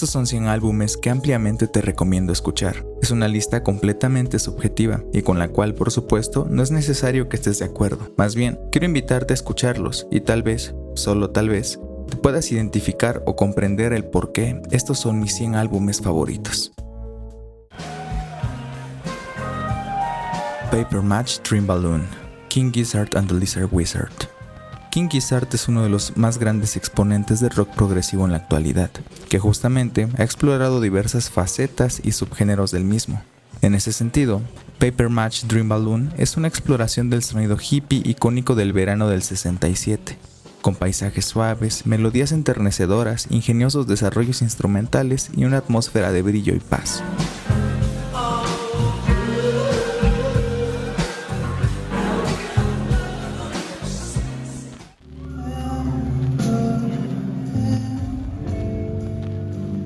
Estos son 100 álbumes que ampliamente te recomiendo escuchar. Es una lista completamente subjetiva y con la cual, por supuesto, no es necesario que estés de acuerdo. Más bien, quiero invitarte a escucharlos y tal vez, solo tal vez, te puedas identificar o comprender el por qué estos son mis 100 álbumes favoritos. Paper Match Dream Balloon, King Gizzard and the Lizard Wizard. King Gizzard es uno de los más grandes exponentes del rock progresivo en la actualidad, que justamente ha explorado diversas facetas y subgéneros del mismo. En ese sentido, Paper Match Dream Balloon es una exploración del sonido hippie icónico del verano del 67, con paisajes suaves, melodías enternecedoras, ingeniosos desarrollos instrumentales y una atmósfera de brillo y paz.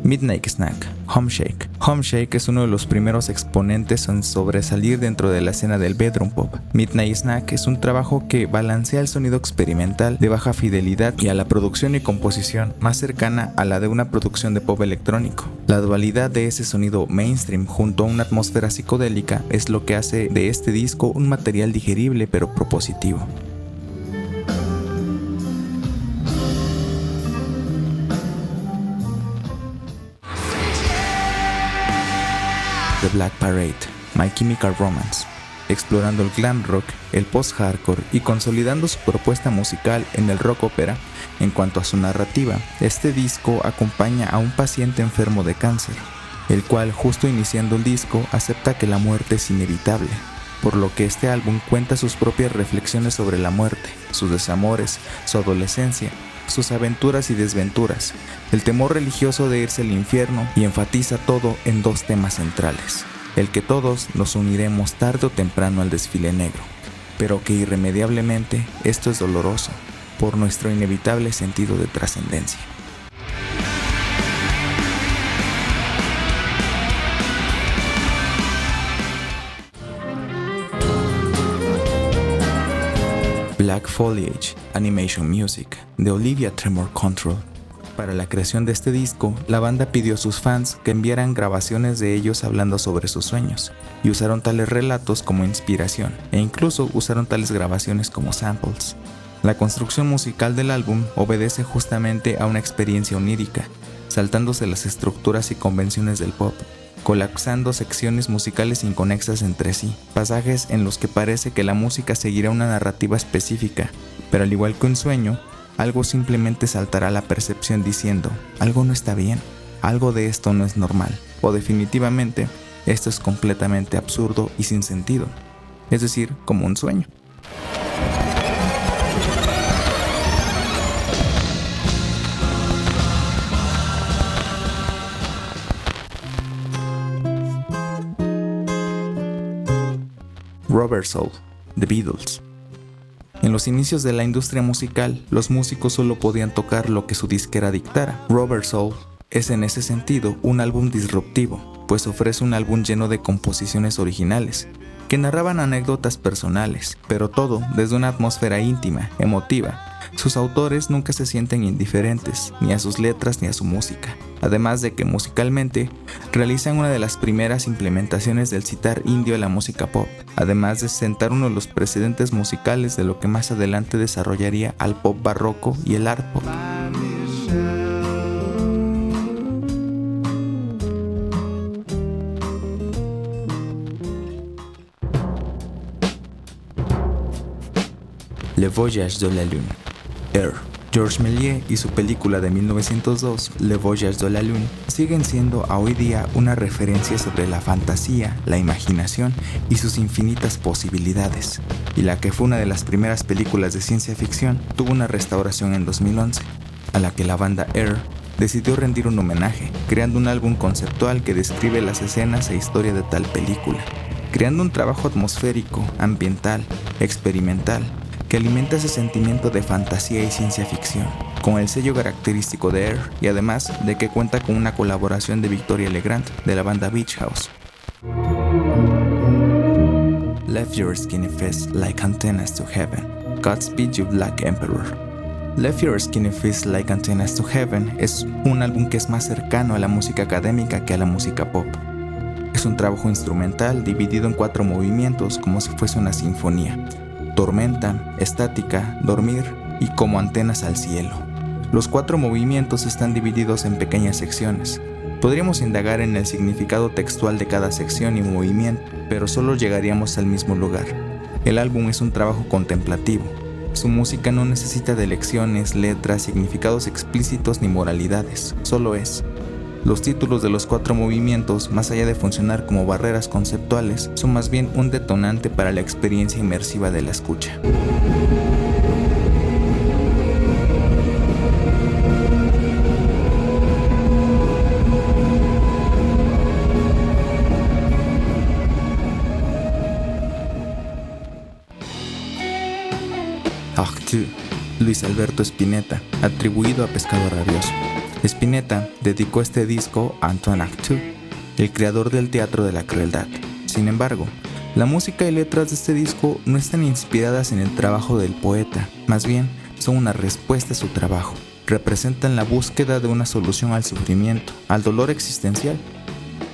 Midnight Snack, Home Shake. Home Shake es uno de los primeros exponentes en sobresalir dentro de la escena del bedroom pop. Midnight Snack es un trabajo que balancea el sonido experimental de baja fidelidad y a la producción y composición más cercana a la de una producción de pop electrónico. La dualidad de ese sonido mainstream junto a una atmósfera psicodélica es lo que hace de este disco un material digerible pero propositivo. The Black Parade, My Chemical Romance, explorando el glam rock, el post-hardcore y consolidando su propuesta musical en el rock ópera. En cuanto a su narrativa, este disco acompaña a un paciente enfermo de cáncer, el cual justo iniciando el disco acepta que la muerte es inevitable, por lo que este álbum cuenta sus propias reflexiones sobre la muerte, sus desamores, su adolescencia, sus aventuras y desventuras, el temor religioso de irse al infierno y enfatiza todo en dos temas centrales, el que todos nos uniremos tarde o temprano al desfile negro, pero que irremediablemente esto es doloroso por nuestro inevitable sentido de trascendencia. Black Foliage, Animation Music, de Olivia Tremor Control. Para la creación de este disco, la banda pidió a sus fans que enviaran grabaciones de ellos hablando sobre sus sueños, y usaron tales relatos como inspiración, e incluso usaron tales grabaciones como samples. La construcción musical del álbum obedece justamente a una experiencia onírica, saltándose las estructuras y convenciones del pop, colapsando secciones musicales inconexas entre sí, pasajes en los que parece que la música seguirá una narrativa específica, pero al igual que un sueño, algo simplemente saltará a la percepción diciendo, algo no está bien, algo de esto no es normal, o definitivamente, esto es completamente absurdo y sin sentido, es decir, como un sueño. Rubber Soul, The Beatles. En los inicios de la industria musical, los músicos solo podían tocar lo que su disquera dictara. Rubber Soul es en ese sentido un álbum disruptivo, pues ofrece un álbum lleno de composiciones originales, que narraban anécdotas personales, pero todo desde una atmósfera íntima, emotiva. Sus autores nunca se sienten indiferentes, ni a sus letras ni a su música, además de que musicalmente realizan una de las primeras implementaciones del sitar indio a la música pop, además de sentar uno de los precedentes musicales de lo que más adelante desarrollaría al pop barroco y el art pop. Le Voyage de la Lune, Air. Georges Méliès y su película de 1902, Le Voyage de la Lune, siguen siendo a hoy día una referencia sobre la fantasía, la imaginación y sus infinitas posibilidades, y la que fue una de las primeras películas de ciencia ficción tuvo una restauración en 2011, a la que la banda Air decidió rendir un homenaje, creando un álbum conceptual que describe las escenas e historia de tal película, creando un trabajo atmosférico, ambiental, experimental, que alimenta ese sentimiento de fantasía y ciencia ficción, con el sello característico de Air y además de que cuenta con una colaboración de Victoria Legrand de la banda Beach House. Left your skinny face like antennas to heaven, Godspeed you Black Emperor. Left Your Skinny Feels Like Antennas to Heaven es un álbum que es más cercano a la música académica que a la música pop. Es un trabajo instrumental dividido en 4 movimientos como si fuese una sinfonía: tormenta, estática, dormir y como antenas al cielo. Los 4 movimientos están divididos en pequeñas secciones. Podríamos indagar en el significado textual de cada sección y movimiento, pero solo llegaríamos al mismo lugar. El álbum es un trabajo contemplativo. Su música no necesita de lecciones, letras, significados explícitos ni moralidades, solo es. Los títulos de los 4 movimientos, más allá de funcionar como barreras conceptuales, son más bien un detonante para la experiencia inmersiva de la escucha. Act II, Luis Alberto Spinetta, atribuido a Pescado Rabioso. Spinetta dedicó este disco a Antoine Artaud, el creador del teatro de la crueldad. Sin embargo, la música y letras de este disco no están inspiradas en el trabajo del poeta, más bien son una respuesta a su trabajo. Representan la búsqueda de una solución al sufrimiento, al dolor existencial,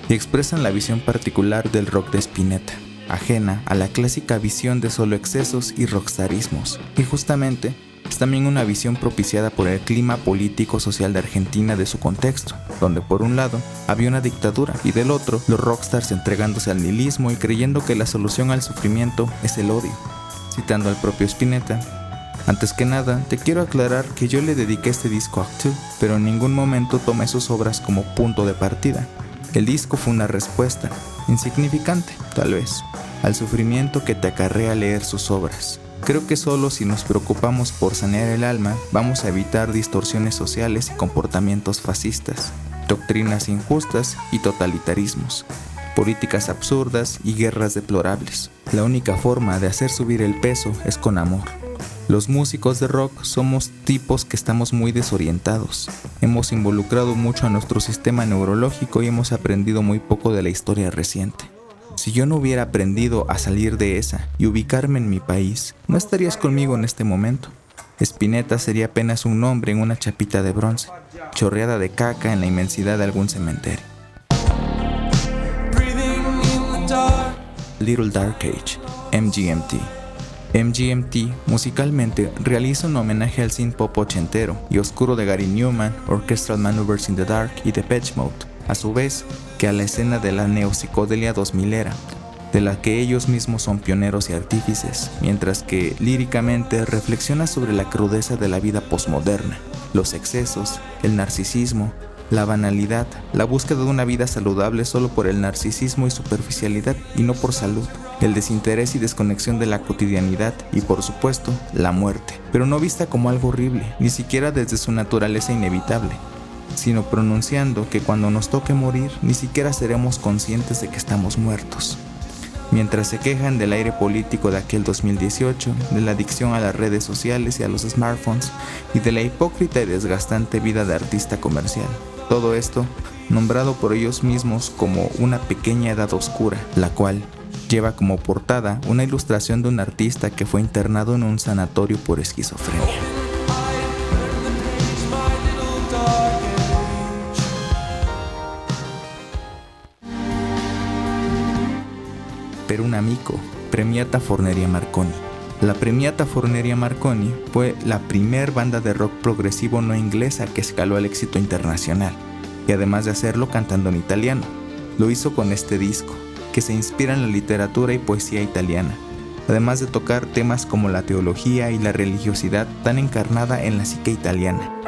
y expresan la visión particular del rock de Spinetta, ajena a la clásica visión de solo excesos y rockstarismos. Y justamente es también una visión propiciada por el clima político-social de Argentina de su contexto, donde por un lado había una dictadura y del otro los rockstars entregándose al nihilismo y creyendo que la solución al sufrimiento es el odio. Citando al propio Spinetta: antes que nada, te quiero aclarar que yo le dediqué este disco a Act II, pero en ningún momento tomé sus obras como punto de partida. El disco fue una respuesta, insignificante, tal vez, al sufrimiento que te acarrea leer sus obras. Creo que solo si nos preocupamos por sanear el alma, vamos a evitar distorsiones sociales y comportamientos fascistas, doctrinas injustas y totalitarismos, políticas absurdas y guerras deplorables. La única forma de hacer subir el peso es con amor. Los músicos de rock somos tipos que estamos muy desorientados. Hemos involucrado mucho a nuestro sistema neurológico y hemos aprendido muy poco de la historia reciente. Si yo no hubiera aprendido a salir de esa y ubicarme en mi país, no estarías conmigo en este momento. Spinetta sería apenas un nombre en una chapita de bronce, chorreada de caca en la inmensidad de algún cementerio. Little Dark Age, MGMT. MGMT musicalmente realiza un homenaje al synth pop ochentero y oscuro de Gary Numan, Orchestral Maneuvers in the Dark y Depeche Mode, a su vez que a la escena de la neopsicodelia 2000era, de la que ellos mismos son pioneros y artífices, mientras que líricamente reflexiona sobre la crudeza de la vida posmoderna, los excesos, el narcisismo, la banalidad, la búsqueda de una vida saludable solo por el narcisismo y superficialidad y no por salud, el desinterés y desconexión de la cotidianidad y, por supuesto, la muerte, pero no vista como algo horrible, ni siquiera desde su naturaleza inevitable, sino pronunciando que cuando nos toque morir ni siquiera seremos conscientes de que estamos muertos. Mientras se quejan del aire político de aquel 2018, de la adicción a las redes sociales y a los smartphones y de la hipócrita y desgastante vida de artista comercial. Todo esto nombrado por ellos mismos como una pequeña edad oscura, la cual lleva como portada una ilustración de un artista que fue internado en un sanatorio por esquizofrenia. Per un amico, Premiata Forneria Marconi. La Premiata Forneria Marconi fue la primer banda de rock progresivo no inglesa que escaló al éxito internacional, y además de hacerlo cantando en italiano, lo hizo con este disco, que se inspira en la literatura y poesía italiana, además de tocar temas como la teología y la religiosidad tan encarnada en la psique italiana.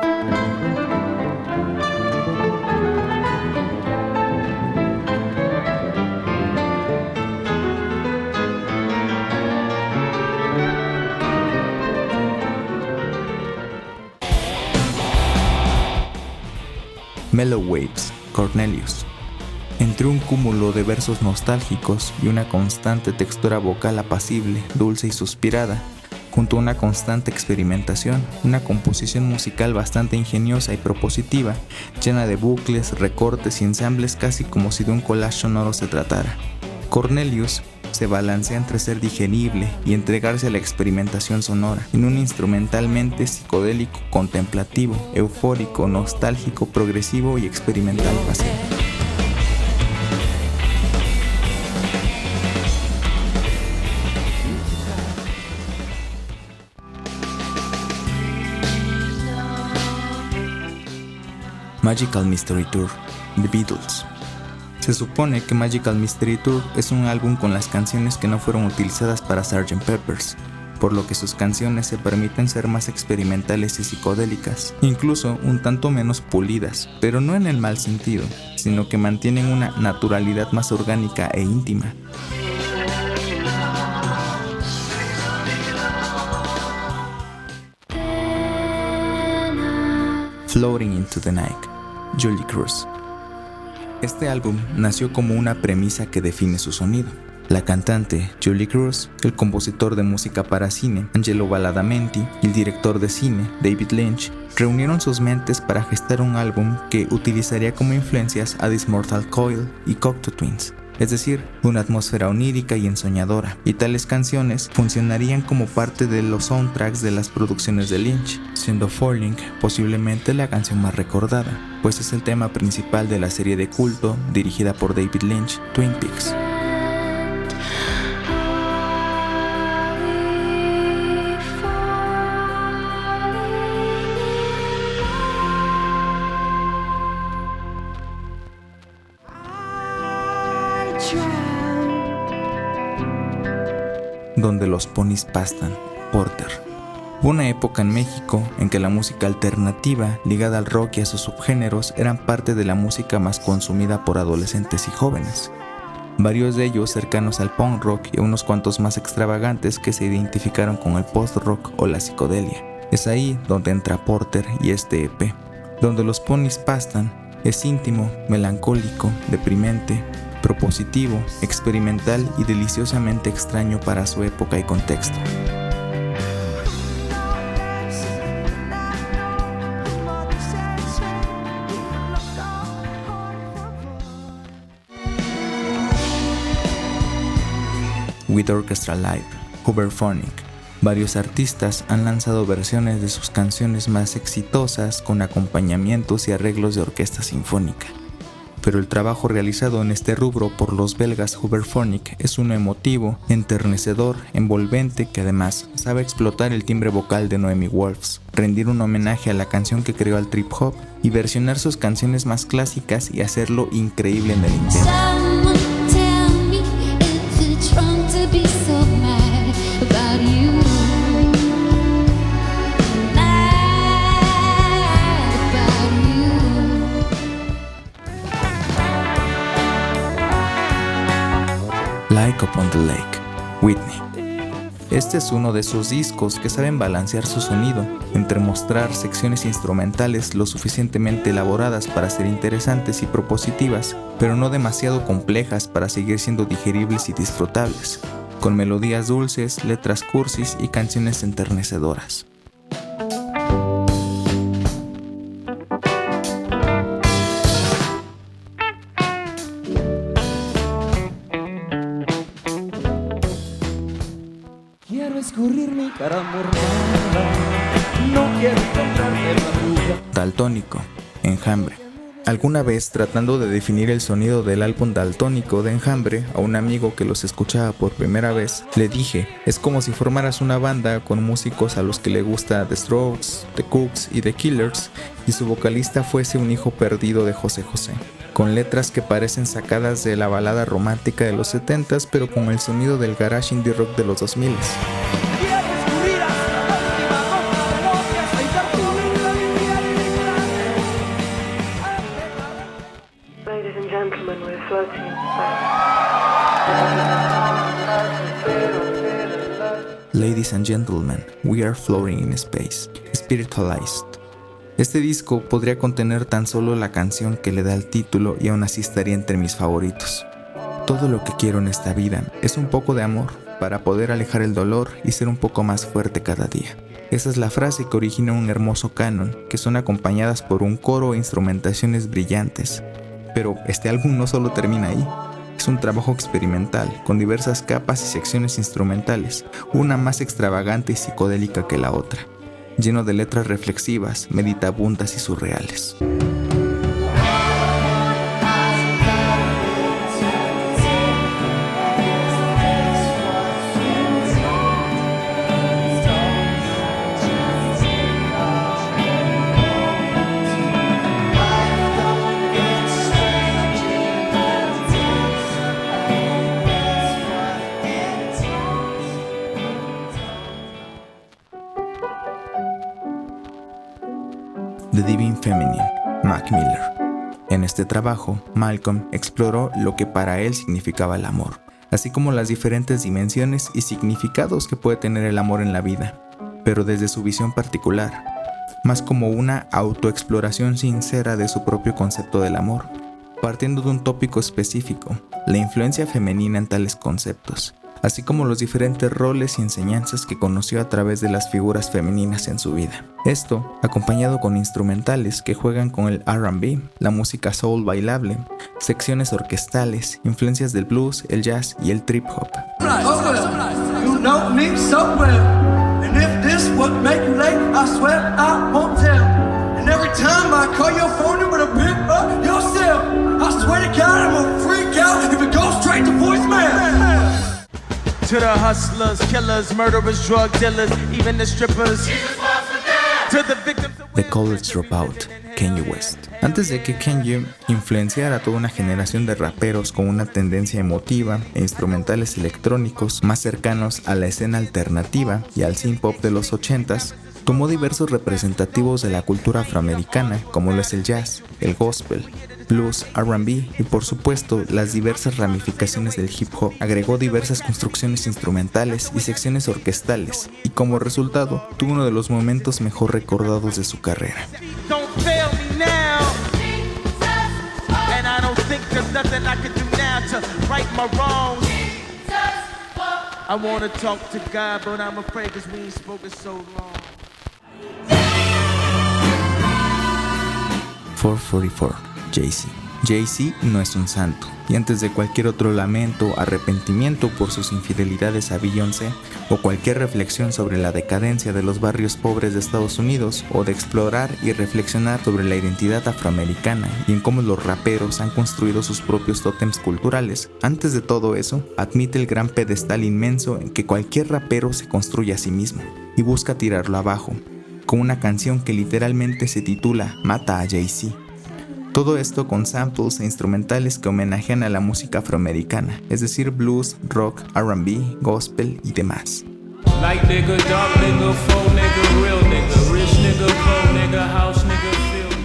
Mellow Waves, Cornelius. Entre un cúmulo de versos nostálgicos y una constante textura vocal apacible, dulce y suspirada, junto a una constante experimentación, una composición musical bastante ingeniosa y propositiva, llena de bucles, recortes y ensambles casi como si de un collage sonoro se tratara. Cornelius se balancea entre ser digerible y entregarse a la experimentación sonora, en un instrumentalmente psicodélico, contemplativo, eufórico, nostálgico, progresivo y experimental pasivo. Magical Mystery Tour, The Beatles. Se supone que Magical Mystery Tour es un álbum con las canciones que no fueron utilizadas para Sgt. Pepper's, por lo que sus canciones se permiten ser más experimentales y psicodélicas, incluso un tanto menos pulidas, pero no en el mal sentido, sino que mantienen una naturalidad más orgánica e íntima. Floating into the Night, Julie Cruz. Este álbum nació como una premisa que define su sonido. La cantante Julie Cruz, el compositor de música para cine Angelo Badalamenti y el director de cine David Lynch reunieron sus mentes para gestar un álbum que utilizaría como influencias a This Mortal Coil y Cocteau Twins, es decir, una atmósfera onírica y ensoñadora, y tales canciones funcionarían como parte de los soundtracks de las producciones de Lynch, siendo Falling posiblemente la canción más recordada, pues es el tema principal de la serie de culto dirigida por David Lynch, Twin Peaks. Donde los ponis pastan, Porter. Hubo una época en México en que la música alternativa ligada al rock y a sus subgéneros eran parte de la música más consumida por adolescentes y jóvenes. Varios de ellos cercanos al punk rock y unos cuantos más extravagantes que se identificaron con el post-rock o la psicodelia. Es ahí donde entra Porter y este EP. Donde los ponis pastan es íntimo, melancólico, deprimente, propositivo, experimental y deliciosamente extraño para su época y contexto. With Orchestra Live, Hooverphonic. Varios artistas han lanzado versiones de sus canciones más exitosas con acompañamientos y arreglos de orquesta sinfónica. Pero el trabajo realizado en este rubro por los belgas Hooverphonic es uno emotivo, enternecedor, envolvente, que además sabe explotar el timbre vocal de Noemi Wolfs, rendir un homenaje a la canción que creó al trip hop y versionar sus canciones más clásicas y hacerlo increíble en el intento. Like Upon the Lake, Whitney. Este es uno de esos discos que saben balancear su sonido entre mostrar secciones instrumentales lo suficientemente elaboradas para ser interesantes y propositivas, pero no demasiado complejas para seguir siendo digeribles y disfrutables, con melodías dulces, letras cursis y canciones enternecedoras. Quiero escurrir mi cara morada, no quiero encontrarte madruga. Daltónico, Enjambre. Alguna vez, tratando de definir el sonido del álbum Daltónico de Enjambre a un amigo que los escuchaba por primera vez, le dije, es como si formaras una banda con músicos a los que le gusta The Strokes, The Cooks y The Killers, y su vocalista fuese un hijo perdido de José José, con letras que parecen sacadas de la balada romántica de los 70s, pero con el sonido del garage indie rock de los 2000s. Ladies and gentlemen, we're floating in space. Ladies and gentlemen, we are floating in space. Spiritualized. Este disco podría contener tan solo la canción que le da el título y aún así estaría entre mis favoritos. Todo lo que quiero en esta vida es un poco de amor para poder alejar el dolor y ser un poco más fuerte cada día. Esa es la frase que origina un hermoso canon, que son acompañadas por un coro e instrumentaciones brillantes. Pero este álbum no solo termina ahí. Es un trabajo experimental, con diversas capas y secciones instrumentales, una más extravagante y psicodélica que la otra, lleno de letras reflexivas, meditabundas y surreales. The Divine Feminine, Mac Miller. En este trabajo, Malcolm exploró lo que para él significaba el amor, así como las diferentes dimensiones y significados que puede tener el amor en la vida, pero desde su visión particular, más como una autoexploración sincera de su propio concepto del amor, partiendo de un tópico específico, la influencia femenina en tales conceptos, así como los diferentes roles y enseñanzas que conoció a través de las figuras femeninas en su vida. Esto, acompañado con instrumentales que juegan con el R&B, la música soul bailable, secciones orquestales, influencias del blues, el jazz y el trip hop. You know me so well, and if this would make you late, I swear I won't tell. And every time I call your phone number to pick up your cell, I swear to God I'm a freak out if it goes straight to voicemail. To the hustlers, killers, murderers, drug dealers, even the strippers. To the victims. The College Dropout, Kanye West. Antes de que Kanye influenciara a toda una generación de raperos con una tendencia emotiva e instrumentales electrónicos más cercanos a la escena alternativa y al synth pop de los 80s, tomó diversos representativos de la cultura afroamericana, como lo es el jazz, el gospel, blues, R&B y por supuesto las diversas ramificaciones del hip hop. Agregó diversas construcciones instrumentales y secciones orquestales y como resultado tuvo uno de los momentos mejor recordados de su carrera. I wanna talk to God, but I'm afraid 'cause we ain't spoken so long. 444, Jay-Z. Jay-Z no es un santo, y antes de cualquier otro lamento, arrepentimiento por sus infidelidades a Beyoncé, o cualquier reflexión sobre la decadencia de los barrios pobres de Estados Unidos, o de explorar y reflexionar sobre la identidad afroamericana y en cómo los raperos han construido sus propios tótems culturales, antes de todo eso, admite el gran pedestal inmenso en que cualquier rapero se construye a sí mismo, y busca tirarlo abajo, con una canción que literalmente se titula Mata a Jay-Z. Todo esto con samples e instrumentales que homenajean a la música afroamericana, es decir, blues, rock, R&B, gospel y demás. Light nigga, dark nigga, faux nigga, real nigga, rich nigga, poor nigga, house nigga, field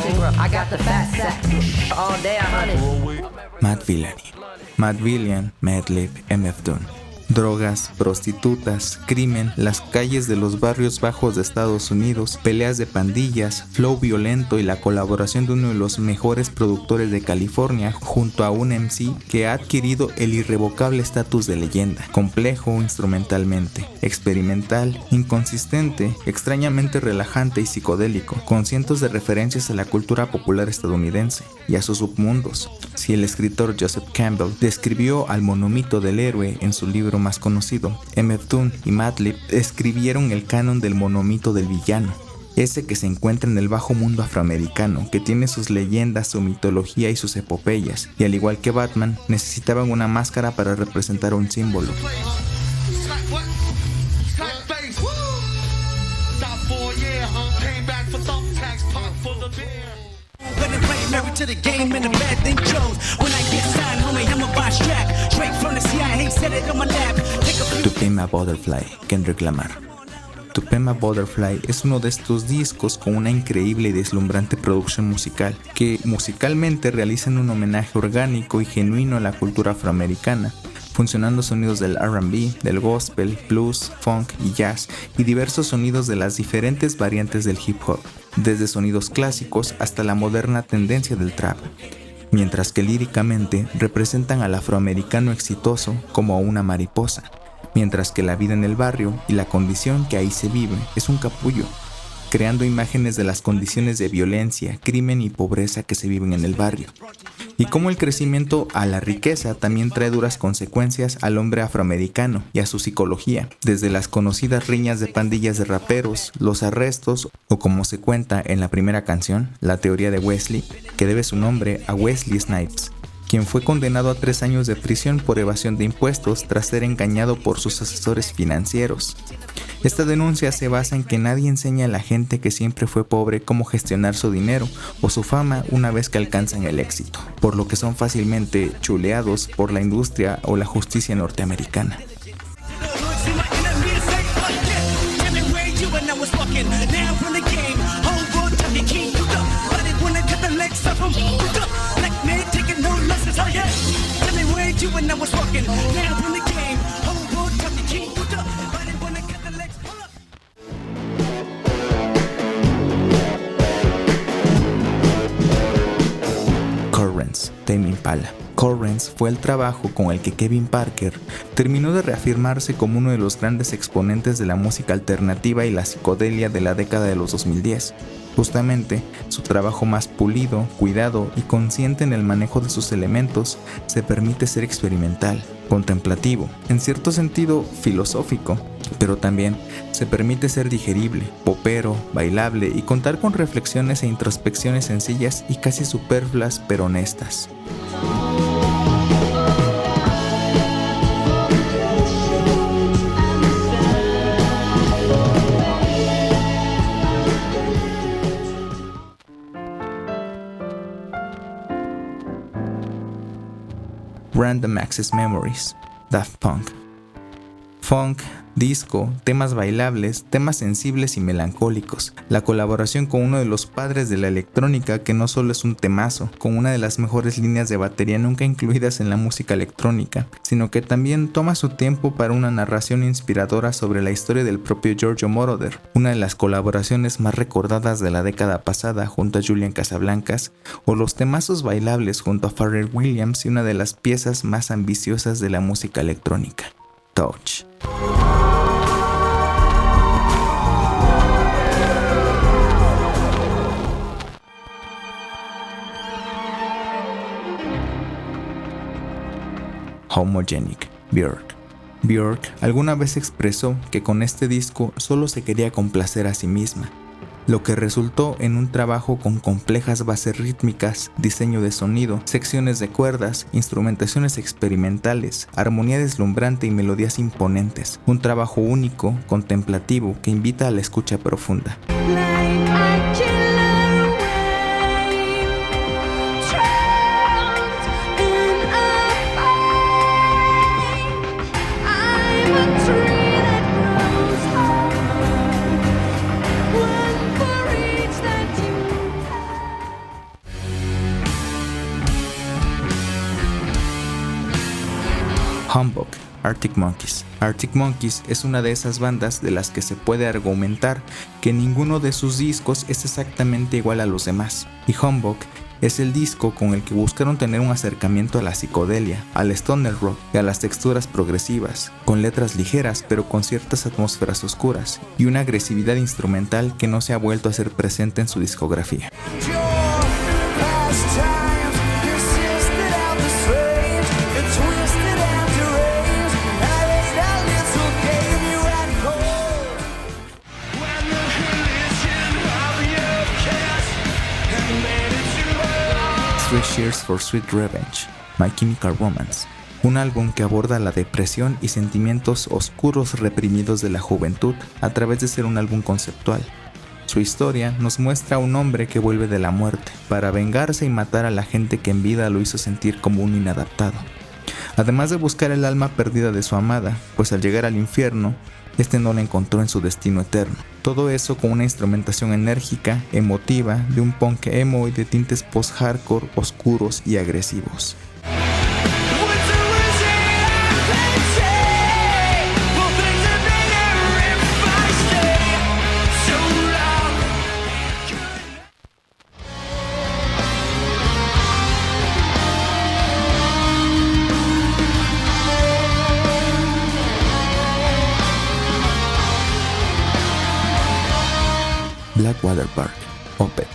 nigga. I got the fat sack all day, honey. Matt Villani, Matt Villian, Madlib, MF Doom. Drogas, prostitutas, crimen, las calles de los barrios bajos de Estados Unidos, peleas de pandillas, flow violento y la colaboración de uno de los mejores productores de California junto a un MC que ha adquirido el irrevocable estatus de leyenda, complejo instrumentalmente, experimental, inconsistente, extrañamente relajante y psicodélico, con cientos de referencias a la cultura popular estadounidense y a sus submundos. Si el escritor Joseph Campbell describió al monomito del héroe en su libro más conocido, MF Doom y Madlib escribieron el canon del monomito del villano, ese que se encuentra en el bajo mundo afroamericano, que tiene sus leyendas, su mitología y sus epopeyas, y al igual que Batman, necesitaban una máscara para representar un símbolo. To Pimp a Butterfly, Kendrick Lamar. To Pimp a Butterfly es uno de estos discos con una increíble y deslumbrante producción musical, que musicalmente realizan un homenaje orgánico y genuino a la cultura afroamericana, funcionando sonidos del R&B, del gospel, blues, funk y jazz, y diversos sonidos de las diferentes variantes del hip hop, desde sonidos clásicos hasta la moderna tendencia del trap, mientras que líricamente representan al afroamericano exitoso como a una mariposa, mientras que la vida en el barrio y la condición que ahí se vive es un capullo, creando imágenes de las condiciones de violencia, crimen y pobreza que se viven en el barrio. y cómo el crecimiento a la riqueza también trae duras consecuencias al hombre afroamericano y a su psicología, desde las conocidas riñas de pandillas de raperos, los arrestos o, como se cuenta en la primera canción, la teoría de Wesley, que debe su nombre a Wesley Snipes, quien fue condenado a 3 años de prisión por evasión de impuestos tras ser engañado por sus asesores financieros. Esta denuncia se basa en que nadie enseña a la gente que siempre fue pobre cómo gestionar su dinero o su fama una vez que alcanzan el éxito, por lo que son fácilmente chuleados por la industria o la justicia norteamericana. Currents, Tame Impala. Currents fue el trabajo con el que Kevin Parker terminó de reafirmarse como uno de los grandes exponentes de la música alternativa y la psicodelia de la década de los 2010. Justamente, su trabajo más pulido, cuidado y consciente en el manejo de sus elementos se permite ser experimental, contemplativo, en cierto sentido filosófico, pero también se permite ser digerible, popero, bailable y contar con reflexiones e introspecciones sencillas y casi superfluas pero honestas. Random Access Memories, Daft Punk. Funk, disco, temas bailables, temas sensibles y melancólicos. La colaboración con uno de los padres de la electrónica que no solo es un temazo, con una de las mejores líneas de batería nunca incluidas en la música electrónica, sino que también toma su tiempo para una narración inspiradora sobre la historia del propio Giorgio Moroder, una de las colaboraciones más recordadas de la década pasada junto a Julian Casablancas, o los temazos bailables junto a Pharrell Williams y una de las piezas más ambiciosas de la música electrónica, Touch. Homogenic, Björk. Björk alguna vez expresó que con este disco solo se quería complacer a sí misma, lo que resultó en un trabajo con complejas bases rítmicas, diseño de sonido, secciones de cuerdas, instrumentaciones experimentales, armonía deslumbrante y melodías imponentes. Un trabajo único, contemplativo, que invita a la escucha profunda. Humbug, Arctic Monkeys. Arctic Monkeys es una de esas bandas de las que se puede argumentar que ninguno de sus discos es exactamente igual a los demás, y Humbug es el disco con el que buscaron tener un acercamiento a la psicodelia, al stoner rock y a las texturas progresivas, con letras ligeras pero con ciertas atmósferas oscuras y una agresividad instrumental que no se ha vuelto a ser presente en su discografía. Three Cheers for Sweet Revenge, My Chemical Romance, un álbum que aborda la depresión y sentimientos oscuros reprimidos de la juventud a través de ser un álbum conceptual. Su historia nos muestra a un hombre que vuelve de la muerte para vengarse y matar a la gente que en vida lo hizo sentir como un inadaptado. Además de buscar el alma perdida de su amada, pues al llegar al infierno, este no la encontró en su destino eterno. Todo eso con una instrumentación enérgica, emotiva, de un punk emo y de tintes post-hardcore oscuros y agresivos. Blackwater Park, Opeth.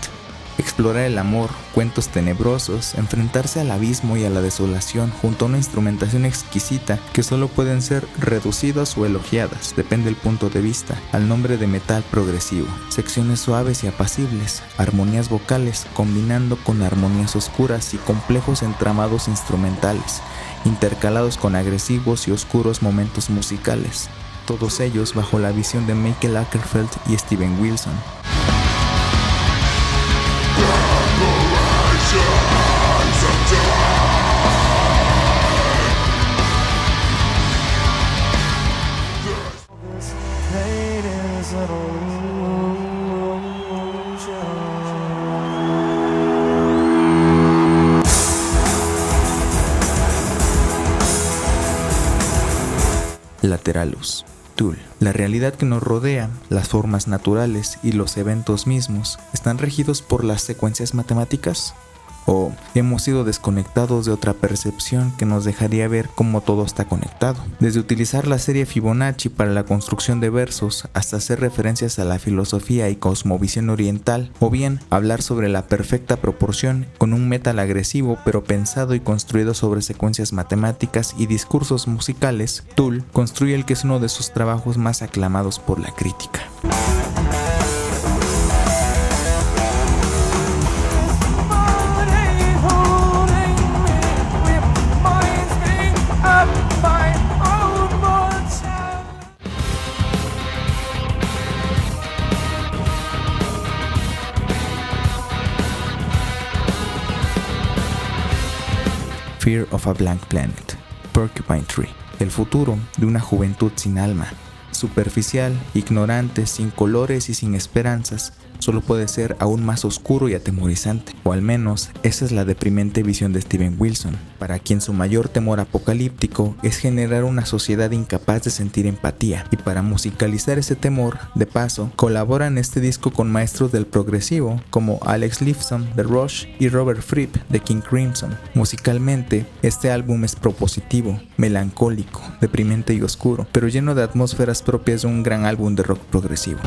explorar el amor, cuentos tenebrosos, enfrentarse al abismo y a la desolación junto a una instrumentación exquisita que solo pueden ser reducidas o elogiadas, depende del punto de vista, al nombre de metal progresivo. Secciones suaves y apacibles, armonías vocales combinando con armonías oscuras y complejos entramados instrumentales, intercalados con agresivos y oscuros momentos musicales, todos ellos bajo la visión de Michael Åkerfeldt y Steven Wilson. Lateralus. Tool. La realidad que nos rodea, las formas naturales y los eventos mismos, ¿están regidos por las secuencias matemáticas? ¿O hemos sido desconectados de otra percepción que nos dejaría ver cómo todo está conectado? Desde utilizar la serie Fibonacci para la construcción de versos hasta hacer referencias a la filosofía y cosmovisión oriental, o bien hablar sobre la perfecta proporción con un metal agresivo pero pensado y construido sobre secuencias matemáticas y discursos musicales, Tool construye el que es uno de sus trabajos más aclamados por la crítica. Fear of a Blank Planet, Porcupine Tree, el futuro de una juventud sin alma, superficial, ignorante, sin colores y sin esperanzas, solo puede ser aún más oscuro y atemorizante, o al menos esa es la deprimente visión de Steven Wilson, para quien su mayor temor apocalíptico es generar una sociedad incapaz de sentir empatía, y para musicalizar ese temor, de paso, colabora en este disco con maestros del progresivo como Alex Lifeson de Rush y Robert Fripp de King Crimson. Musicalmente, este álbum es propositivo, melancólico, deprimente y oscuro, pero lleno de atmósferas propias de un gran álbum de rock progresivo.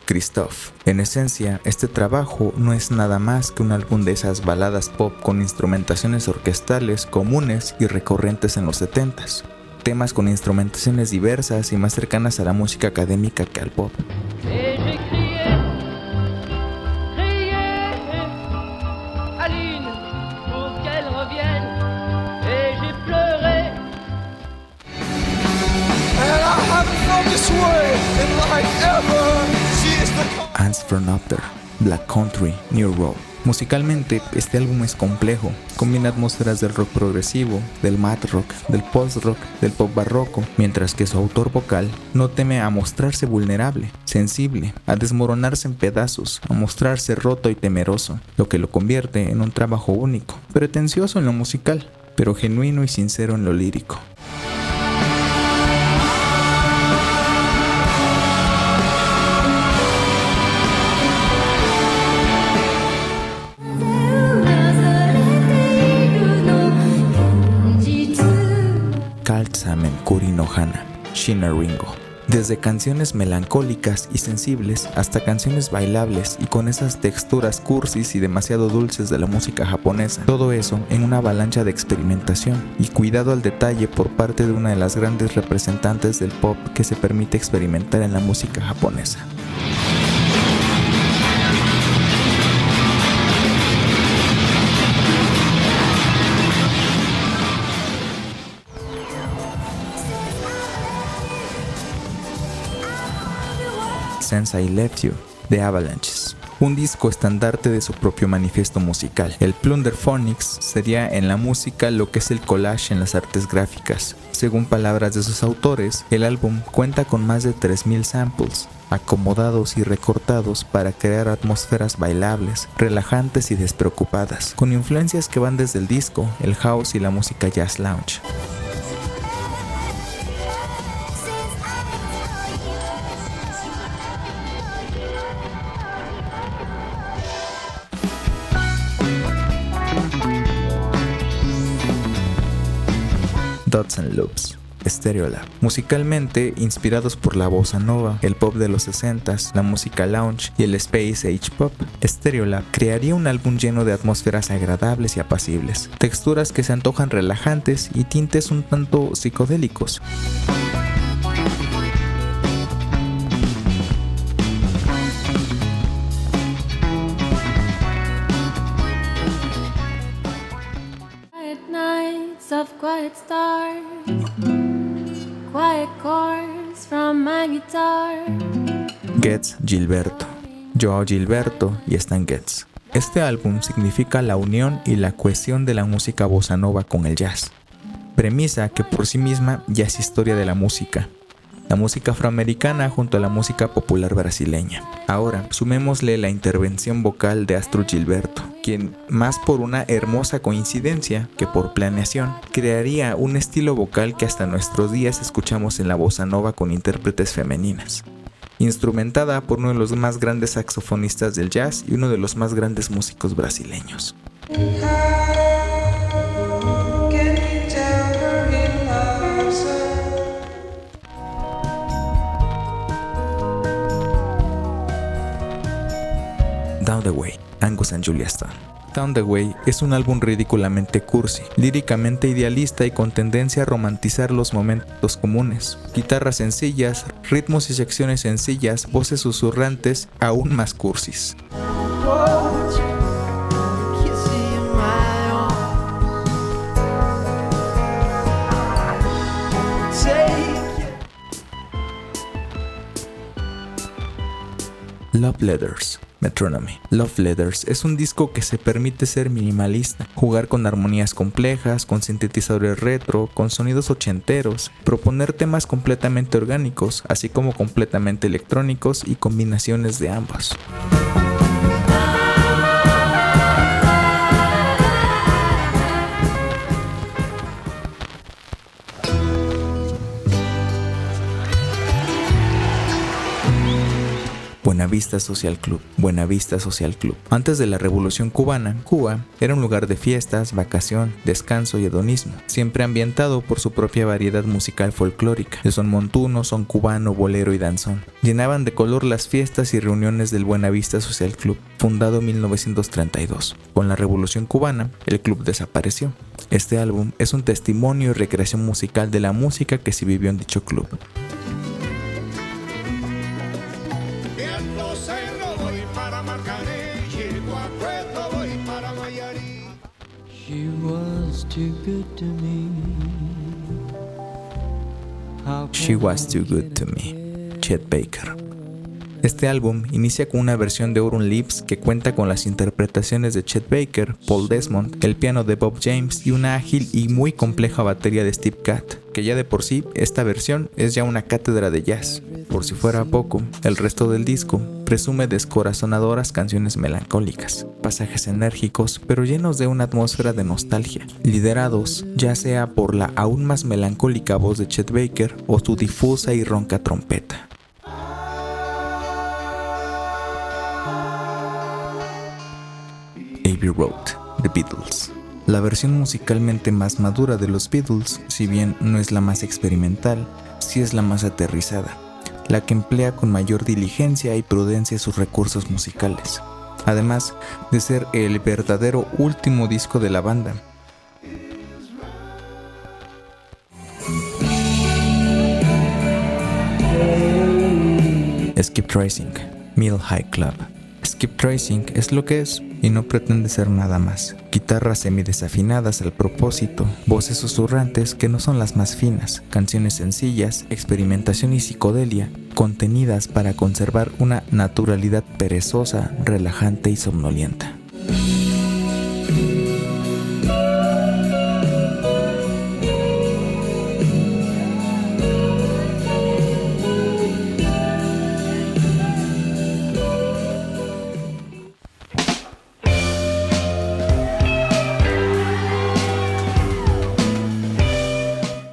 Christoph. En esencia, este trabajo no es nada más que un álbum de esas baladas pop con instrumentaciones orquestales comunes y recurrentes en los 70s, temas con instrumentaciones diversas y más cercanas a la música académica que al pop. Ants from Up There, Black Country, New Road. Musicalmente, este álbum es complejo, combina atmósferas del rock progresivo, del math rock, del post-rock, del pop barroco, mientras que su autor vocal no teme a mostrarse vulnerable, sensible, a desmoronarse en pedazos, a mostrarse roto y temeroso, lo que lo convierte en un trabajo único, pretencioso en lo musical, pero genuino y sincero en lo lírico. Kaltsamen Kuri no Hana, Shina Ringo. Desde canciones melancólicas y sensibles hasta canciones bailables y con esas texturas cursis y demasiado dulces de la música japonesa. Todo eso en una avalancha de experimentación y cuidado al detalle por parte de una de las grandes representantes del pop que se permite experimentar en la música japonesa. Since I Left You, The Avalanches, un disco estandarte de su propio manifiesto musical. El Plunderphonics sería en la música lo que es el collage en las artes gráficas. Según palabras de sus autores, el álbum cuenta con más de 3000 samples, acomodados y recortados para crear atmósferas bailables, relajantes y despreocupadas, con influencias que van desde el disco, el house y la música jazz lounge. Dots and Loops, Stereolab. Musicalmente inspirados por la bossa nova, el pop de los 60s, la música lounge y el space age pop, Stereolab crearía un álbum lleno de atmósferas agradables y apacibles, texturas que se antojan relajantes y tintes un tanto psicodélicos. Of quiet stars, quiet chords from my guitar. Getz Gilberto, Joao Gilberto y Stan Getz. Este álbum significa la unión y la cohesión de la música bossa nova con el jazz, premisa que por sí misma ya es historia de la música afroamericana junto a la música popular brasileña. Ahora, sumémosle la intervención vocal de Astrud Gilberto, quien, más por una hermosa coincidencia que por planeación, crearía un estilo vocal que hasta nuestros días escuchamos en la bossa nova con intérpretes femeninas, instrumentada por uno de los más grandes saxofonistas del jazz y uno de los más grandes músicos brasileños. Down the Way, Angus and Julia Stone. Down the Way es un álbum ridículamente cursi, líricamente idealista y con tendencia a romantizar los momentos comunes. Guitarras sencillas, ritmos y secciones sencillas, voces susurrantes, aún más cursis. Love Letters, Metronomy. Love Letters es un disco que se permite ser minimalista, jugar con armonías complejas, con sintetizadores retro, con sonidos ochenteros, proponer temas completamente orgánicos, así como completamente electrónicos y combinaciones de ambos. Buenavista Social Club. Buenavista Social Club. Antes de la Revolución Cubana, Cuba era un lugar de fiestas, vacación, descanso y hedonismo, siempre ambientado por su propia variedad musical folclórica, de son montuno, son cubano, bolero y danzón. Llenaban de color las fiestas y reuniones del Buenavista Social Club, fundado en 1932. Con la Revolución Cubana, el club desapareció. Este álbum es un testimonio y recreación musical de la música que se vivió en dicho club. She was too good to me. She Was Too Good to Me, Chet Baker. Este álbum inicia con una versión de Autumn Leaves que cuenta con las interpretaciones de Chet Baker, Paul Desmond, el piano de Bob James y una ágil y muy compleja batería de Steve Gadd, que ya de por sí esta versión es ya una cátedra de jazz. Por si fuera poco, el resto del disco presume descorazonadoras canciones melancólicas, pasajes enérgicos pero llenos de una atmósfera de nostalgia, liderados ya sea por la aún más melancólica voz de Chet Baker o su difusa y ronca trompeta. Abbey Road, The Beatles. La versión musicalmente más madura de los Beatles, si bien no es la más experimental, sí es la más aterrizada, la que emplea con mayor diligencia y prudencia sus recursos musicales, además de ser el verdadero último disco de la banda. Skip Tracing, Mill High Club. Skip Tracing es lo que es y no pretende ser nada más. Guitarras semidesafinadas al propósito, voces susurrantes que no son las más finas, canciones sencillas, experimentación y psicodelia, contenidas para conservar una naturalidad perezosa, relajante y somnolienta.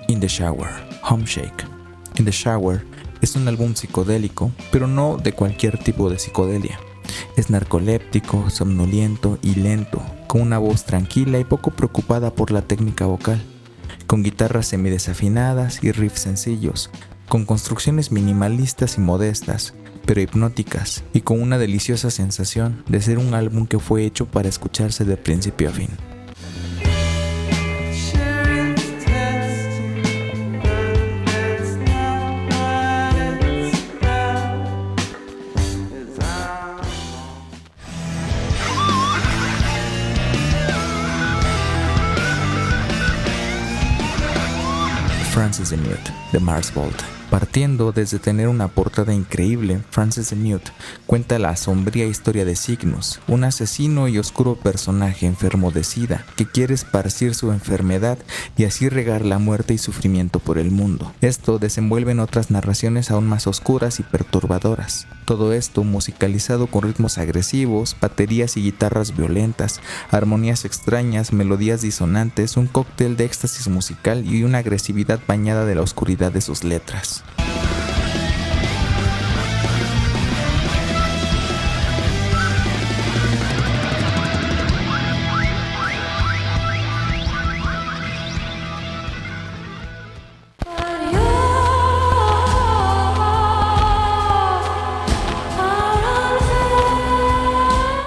In the Shower, Home Shake. In the Shower es un álbum psicodélico, pero no de cualquier tipo de psicodelia. Es narcoléptico, somnoliento y lento, con una voz tranquila y poco preocupada por la técnica vocal, con guitarras semidesafinadas y riffs sencillos, con construcciones minimalistas y modestas, pero hipnóticas, y con una deliciosa sensación de ser un álbum que fue hecho para escucharse de principio a fin. Frances the Mute, de Mars Volta. Partiendo desde tener una portada increíble, Frances the Mute cuenta la sombría historia de Cygnus, un asesino y oscuro personaje enfermo de SIDA que quiere esparcir su enfermedad y así regar la muerte y sufrimiento por el mundo. Esto desenvuelve en otras narraciones aún más oscuras y perturbadoras. Todo esto musicalizado con ritmos agresivos, baterías y guitarras violentas, armonías extrañas, melodías disonantes, un cóctel de éxtasis musical y una agresividad bañada de la oscuridad de sus letras.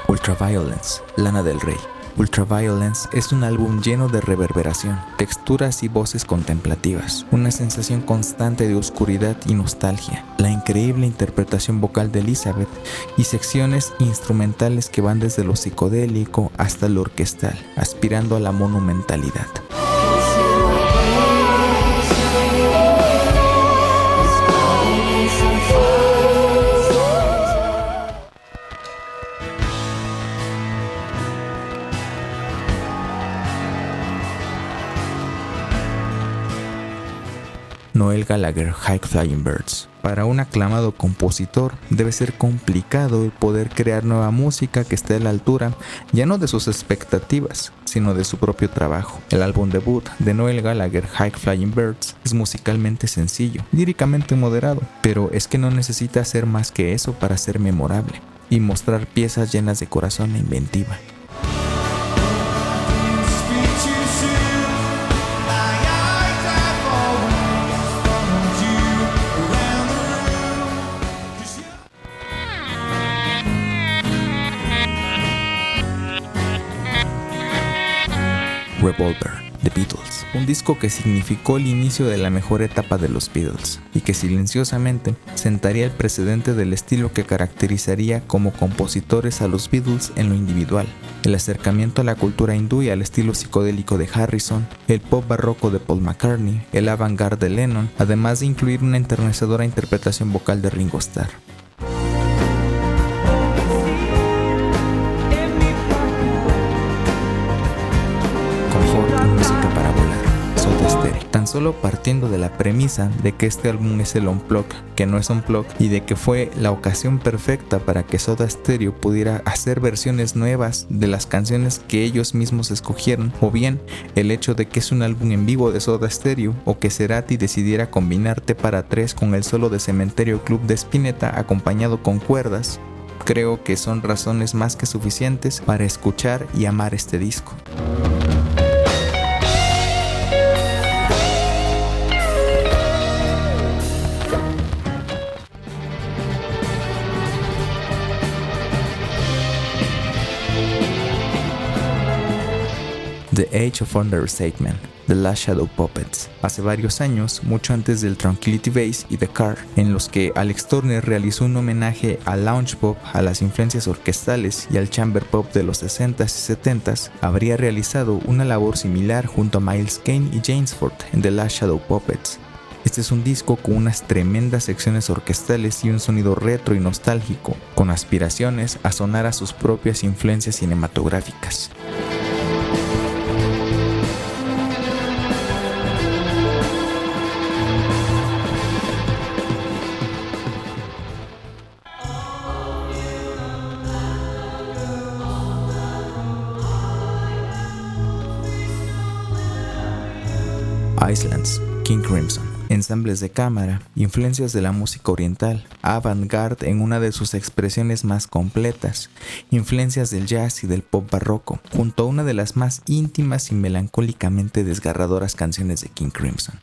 Ultraviolence, Lana del Rey. Ultraviolence es un álbum lleno de reverberación, texturas y voces contemplativas, una sensación constante de oscuridad y nostalgia, la increíble interpretación vocal de Elizabeth y secciones instrumentales que van desde lo psicodélico hasta lo orquestal, aspirando a la monumentalidad. Noel Gallagher, High Flying Birds. Para un aclamado compositor debe ser complicado el poder crear nueva música que esté a la altura, ya no de sus expectativas, sino de su propio trabajo. El álbum debut de Noel Gallagher, High Flying Birds, es musicalmente sencillo, líricamente moderado, pero es que no necesita hacer más que eso para ser memorable y mostrar piezas llenas de corazón e inventiva. Revolver, The Beatles, un disco que significó el inicio de la mejor etapa de los Beatles y que silenciosamente sentaría el precedente del estilo que caracterizaría como compositores a los Beatles en lo individual, el acercamiento a la cultura hindú y al estilo psicodélico de Harrison, el pop barroco de Paul McCartney, el avant-garde de Lennon, además de incluir una enternecedora interpretación vocal de Ringo Starr. Música para volar, Soda Stereo. Tan solo partiendo de la premisa de que este álbum es el unplug, que no es unplug, y de que fue la ocasión perfecta para que Soda Stereo pudiera hacer versiones nuevas de las canciones que ellos mismos escogieron, o bien el hecho de que es un álbum en vivo de Soda Stereo, o que Cerati decidiera combinar T para 3 con el solo de Cementerio Club de Spinetta acompañado con cuerdas, creo que son razones más que suficientes para escuchar y amar este disco. The Age of Understatement, The Last Shadow Puppets. Hace varios años, mucho antes del Tranquility Base y The Car, en los que Alex Turner realizó un homenaje al lounge pop, a las influencias orquestales y al chamber pop de los 60s y 70s, habría realizado una labor similar junto a Miles Kane y James Ford en The Last Shadow Puppets. Este es un disco con unas tremendas secciones orquestales y un sonido retro y nostálgico, con aspiraciones a sonar a sus propias influencias cinematográficas. Islands, King Crimson. ensambles de cámara, influencias de la música oriental, avant-garde en una de sus expresiones más completas, influencias del jazz y del pop barroco, junto a una de las más íntimas y melancólicamente desgarradoras canciones de King Crimson.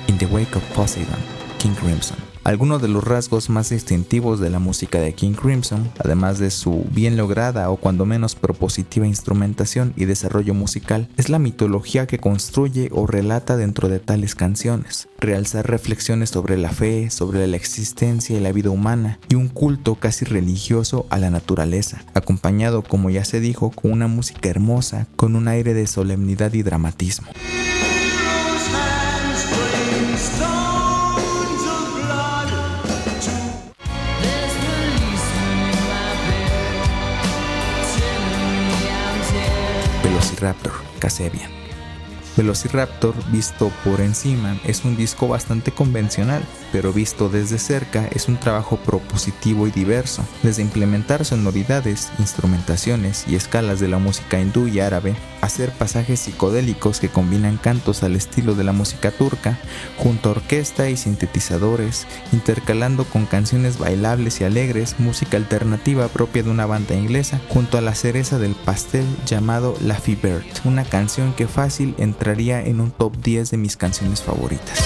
In the Wake of Poseidon, King Crimson. Algunos de los rasgos más distintivos de la música de King Crimson, además de su bien lograda o cuando menos propositiva instrumentación y desarrollo musical, es la mitología que construye o relata dentro de tales canciones, realzar reflexiones sobre la fe, sobre la existencia y la vida humana, y un culto casi religioso a la naturaleza, acompañado, como ya se dijo, con una música hermosa, con un aire de solemnidad y dramatismo. Velociraptor, Kasabian. Velociraptor, visto por encima, es un disco bastante convencional, pero visto desde cerca es un trabajo propositivo y diverso, desde implementar sonoridades, instrumentaciones y escalas de la música hindú y árabe, hacer pasajes psicodélicos que combinan cantos al estilo de la música turca, junto a orquesta y sintetizadores, intercalando con canciones bailables y alegres, música alternativa propia de una banda inglesa, junto a la cereza del pastel llamado Laffy Bird, una canción que fácil entraría en un top 10 de mis canciones favoritas.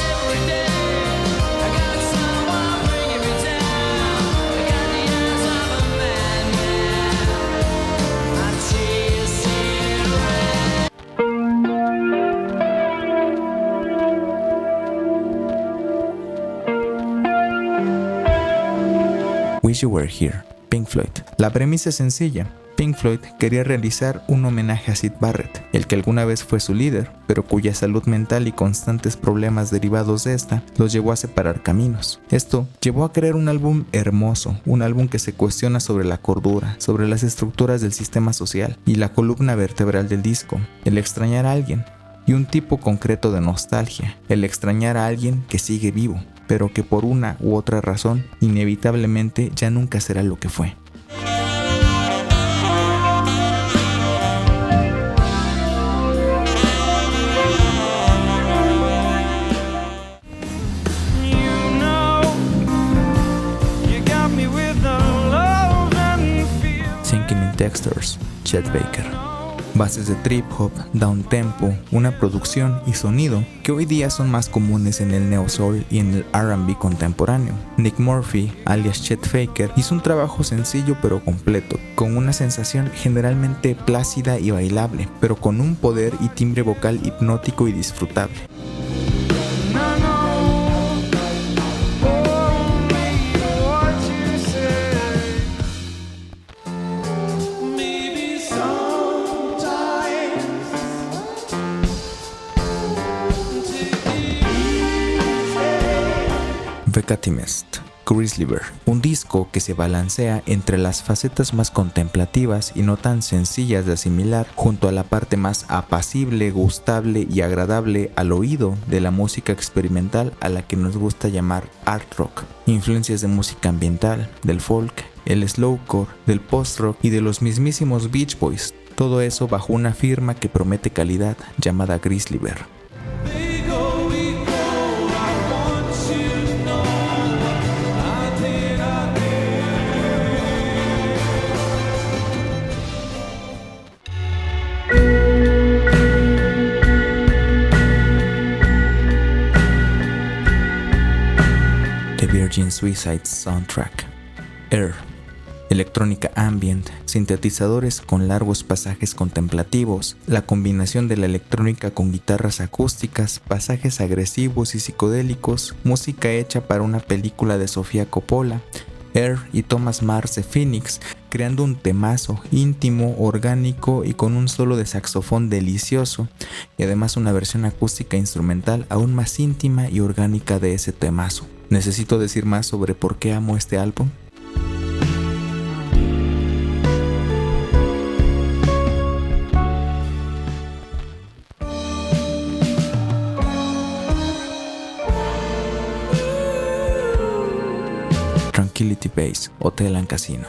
Wish You Were Here, Pink Floyd. La premisa es sencilla. Pink Floyd quería realizar un homenaje a Syd Barrett, el que alguna vez fue su líder, pero cuya salud mental y constantes problemas derivados de esta los llevó a separar caminos. Esto llevó a crear un álbum hermoso, un álbum que se cuestiona sobre la cordura, sobre las estructuras del sistema social y la columna vertebral del disco, el extrañar a alguien, y un tipo concreto de nostalgia, el extrañar a alguien que sigue vivo, pero que por una u otra razón inevitablemente ya nunca será lo que fue. Thinking in Textures, Chet Baker. Bases de trip hop, down tempo, una producción y sonido que hoy día son más comunes en el neo soul y en el R&B contemporáneo. Nick Murphy, alias Chet Baker, hizo un trabajo sencillo pero completo, con una sensación generalmente plácida y bailable, pero con un poder y timbre vocal hipnótico y disfrutable. Vekatimest, Grizzly Bear, un disco que se balancea entre las facetas más contemplativas y no tan sencillas de asimilar, junto a la parte más apacible, gustable y agradable al oído de la música experimental a la que nos gusta llamar art rock. Influencias de música ambiental, del folk, el slowcore, del post-rock y de los mismísimos Beach Boys, todo eso bajo una firma que promete calidad llamada Grizzly Bear. Virgin Suicide Soundtrack. Air. Electrónica ambient, sintetizadores con largos pasajes contemplativos, la combinación de la electrónica con guitarras acústicas, pasajes agresivos y psicodélicos, música hecha para una película de Sofía Coppola. Air y Thomas Mars de Phoenix, creando un temazo íntimo, orgánico y con un solo de saxofón delicioso, y además una versión acústica instrumental aún más íntima y orgánica de ese temazo. ¿Necesito decir más sobre por qué amo este álbum? Tranquility Base, Hotel and Casino.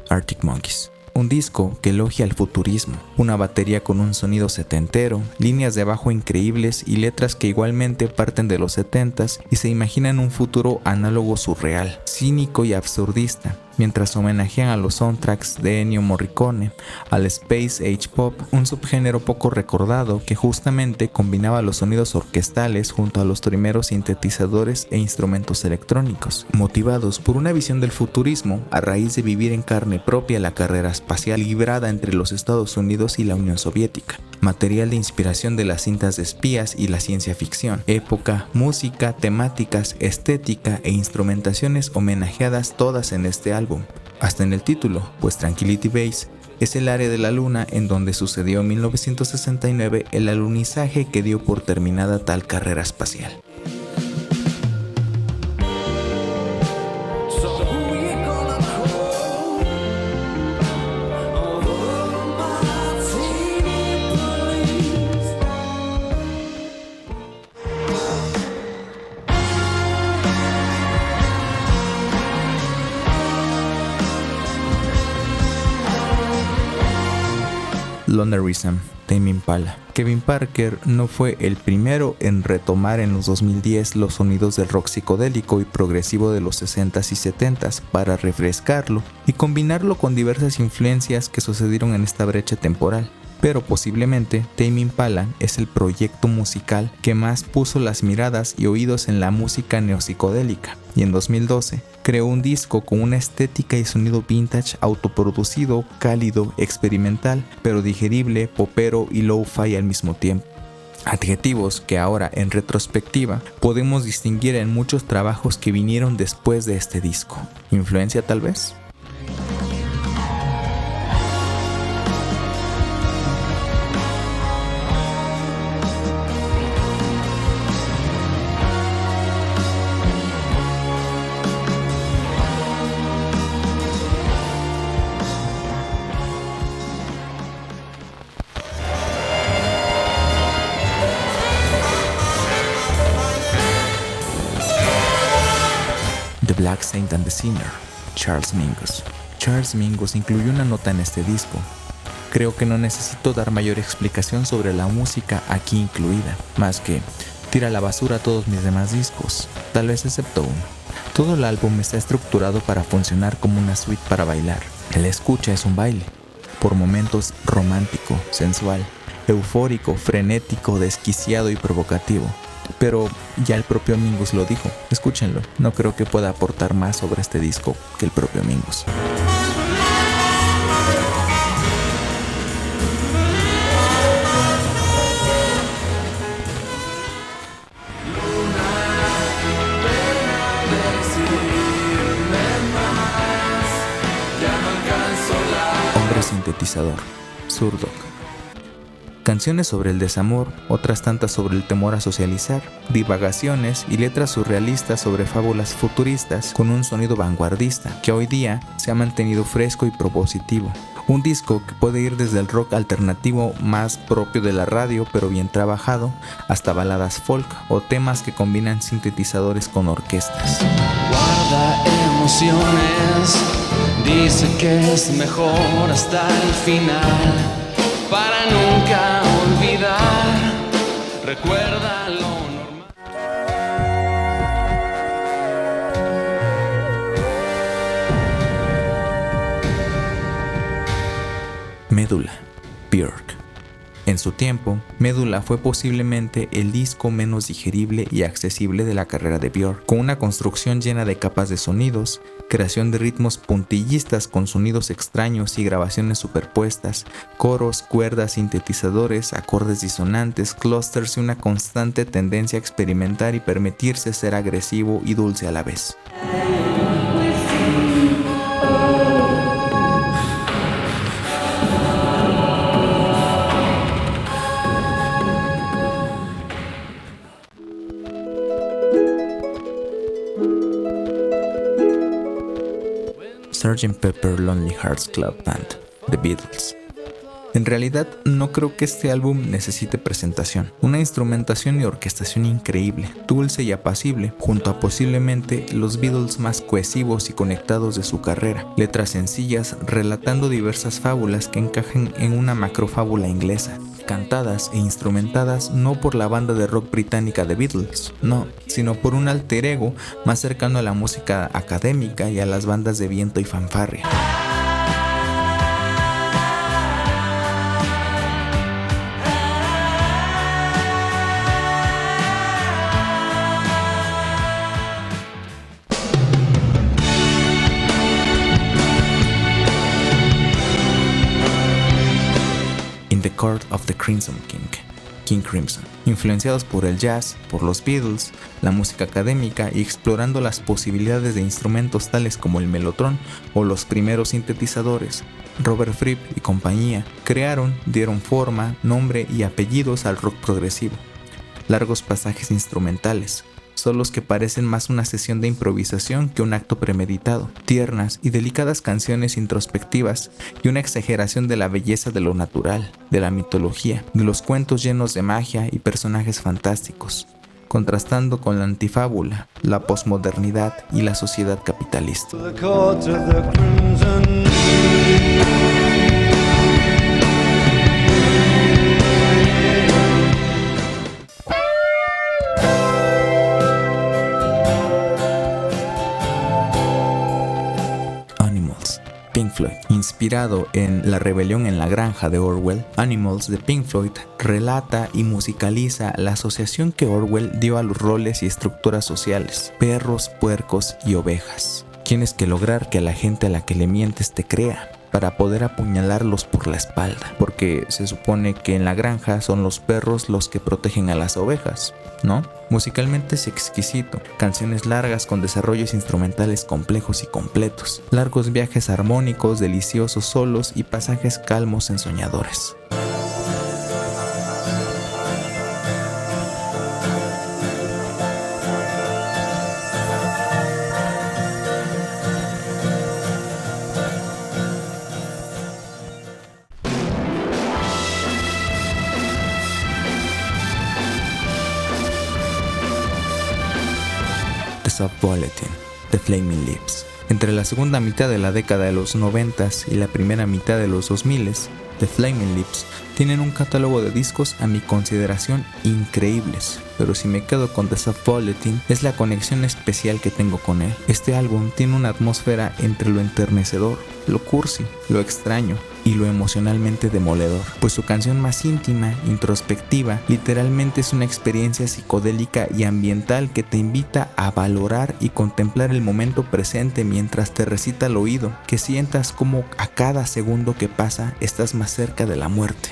Arctic Monkeys. Un disco que elogia el futurismo, una batería con un sonido setentero, líneas de bajo increíbles y letras que igualmente parten de los 70s y se imaginan un futuro análogo surreal, cínico y absurdista, mientras homenajean a los soundtracks de Ennio Morricone, al Space Age Pop, un subgénero poco recordado que justamente combinaba los sonidos orquestales junto a los primeros sintetizadores e instrumentos electrónicos, motivados por una visión del futurismo a raíz de vivir en carne propia la carrera espacial librada entre los Estados Unidos y la Unión Soviética, material de inspiración de las cintas de espías y la ciencia ficción, época, música, temáticas, estética e instrumentaciones homenajeadas todas en este álbum. Hasta en el título, pues Tranquility Base es el área de la luna en donde sucedió en 1969 el alunizaje que dio por terminada tal carrera espacial. Lonerism, Tame Impala. Kevin Parker no fue el primero en retomar en los 2010 los sonidos del rock psicodélico y progresivo de los 60s y 70s para refrescarlo y combinarlo con diversas influencias que sucedieron en esta brecha temporal. Pero posiblemente Tame Impala es el proyecto musical que más puso las miradas y oídos en la música neopsicodélica, y en 2012 creó un disco con una estética y sonido vintage autoproducido, cálido, experimental, pero digerible, popero y lo-fi al mismo tiempo. Adjetivos que ahora, en retrospectiva, podemos distinguir en muchos trabajos que vinieron después de este disco. ¿Influencia tal vez? The Black Saint and the Sinner, Charles Mingus. Charles Mingus incluyó una nota en este disco. Creo que no necesito dar mayor explicación sobre la música aquí incluida, más que tira a la basura todos mis demás discos, tal vez excepto uno. Todo el álbum está estructurado para funcionar como una suite para bailar. El escucha es un baile, por momentos romántico, sensual, eufórico, frenético, desquiciado y provocativo. Pero ya el propio Mingus lo dijo, escúchenlo, no creo que pueda aportar más sobre este disco que el propio Mingus. Hombre sintetizador, Zurdok. Canciones sobre el desamor, otras tantas sobre el temor a socializar, divagaciones y letras surrealistas sobre fábulas futuristas con un sonido vanguardista que hoy día se ha mantenido fresco y propositivo. Un disco que puede ir desde el rock alternativo más propio de la radio pero bien trabajado, hasta baladas folk o temas que combinan sintetizadores con orquestas. Guarda emociones, dice que es mejor hasta el final, para nunca olvidar, recuerda lo normal. Médula, Björk. En su tiempo, Médula fue posiblemente el disco menos digerible y accesible de la carrera de Björk, con una construcción llena de capas de sonidos, creación de ritmos puntillistas con sonidos extraños y grabaciones superpuestas, coros, cuerdas, sintetizadores, acordes disonantes, clusters y una constante tendencia a experimentar y permitirse ser agresivo y dulce a la vez. Sgt. Pepper Lonely Hearts Club Band, The Beatles. En realidad, no creo que este álbum necesite presentación. Una instrumentación y orquestación increíble, dulce y apacible, junto a posiblemente los Beatles más cohesivos y conectados de su carrera. Letras sencillas relatando diversas fábulas que encajan en una macrofábula inglesa, cantadas e instrumentadas no por la banda de rock británica The Beatles, no, sino por un alter ego más cercano a la música académica y a las bandas de viento y fanfarria. The Court of the Crimson King Crimson, influenciados por el jazz, por los Beatles, la música académica y explorando las posibilidades de instrumentos tales como el mellotron o los primeros sintetizadores. Robert Fripp y compañía dieron forma, nombre y apellidos al rock progresivo. Largos pasajes instrumentales, solos que parecen más una sesión de improvisación que un acto premeditado, tiernas y delicadas canciones introspectivas y una exageración de la belleza de lo natural, de la mitología, de los cuentos llenos de magia y personajes fantásticos, contrastando con la antifábula, la posmodernidad y la sociedad capitalista. Pink Floyd. Inspirado en La rebelión en la granja de Orwell, Animals de Pink Floyd relata y musicaliza la asociación que Orwell dio a los roles y estructuras sociales, perros, puercos y ovejas. Tienes que lograr que a la gente a la que le mientes te crea, para poder apuñalarlos por la espalda, porque se supone que en la granja son los perros los que protegen a las ovejas, ¿no? Musicalmente es exquisito, canciones largas con desarrollos instrumentales complejos y completos, largos viajes armónicos, deliciosos solos y pasajes calmos ensoñadores. Soft Bulletin, The Flaming Lips. Entre la segunda mitad de la década de los 90s y la primera mitad de los 2000s, The Flaming Lips tienen un catálogo de discos a mi consideración increíbles, pero si me quedo con The Soft Bulletin es la conexión especial que tengo con él. Este álbum tiene una atmósfera entre lo enternecedor, lo cursi, lo extraño y lo emocionalmente demoledor, pues su canción más íntima, introspectiva, literalmente es una experiencia psicodélica y ambiental que te invita a valorar y contemplar el momento presente mientras te recita al oído, que sientas como a cada segundo que pasa estás más cerca de la muerte.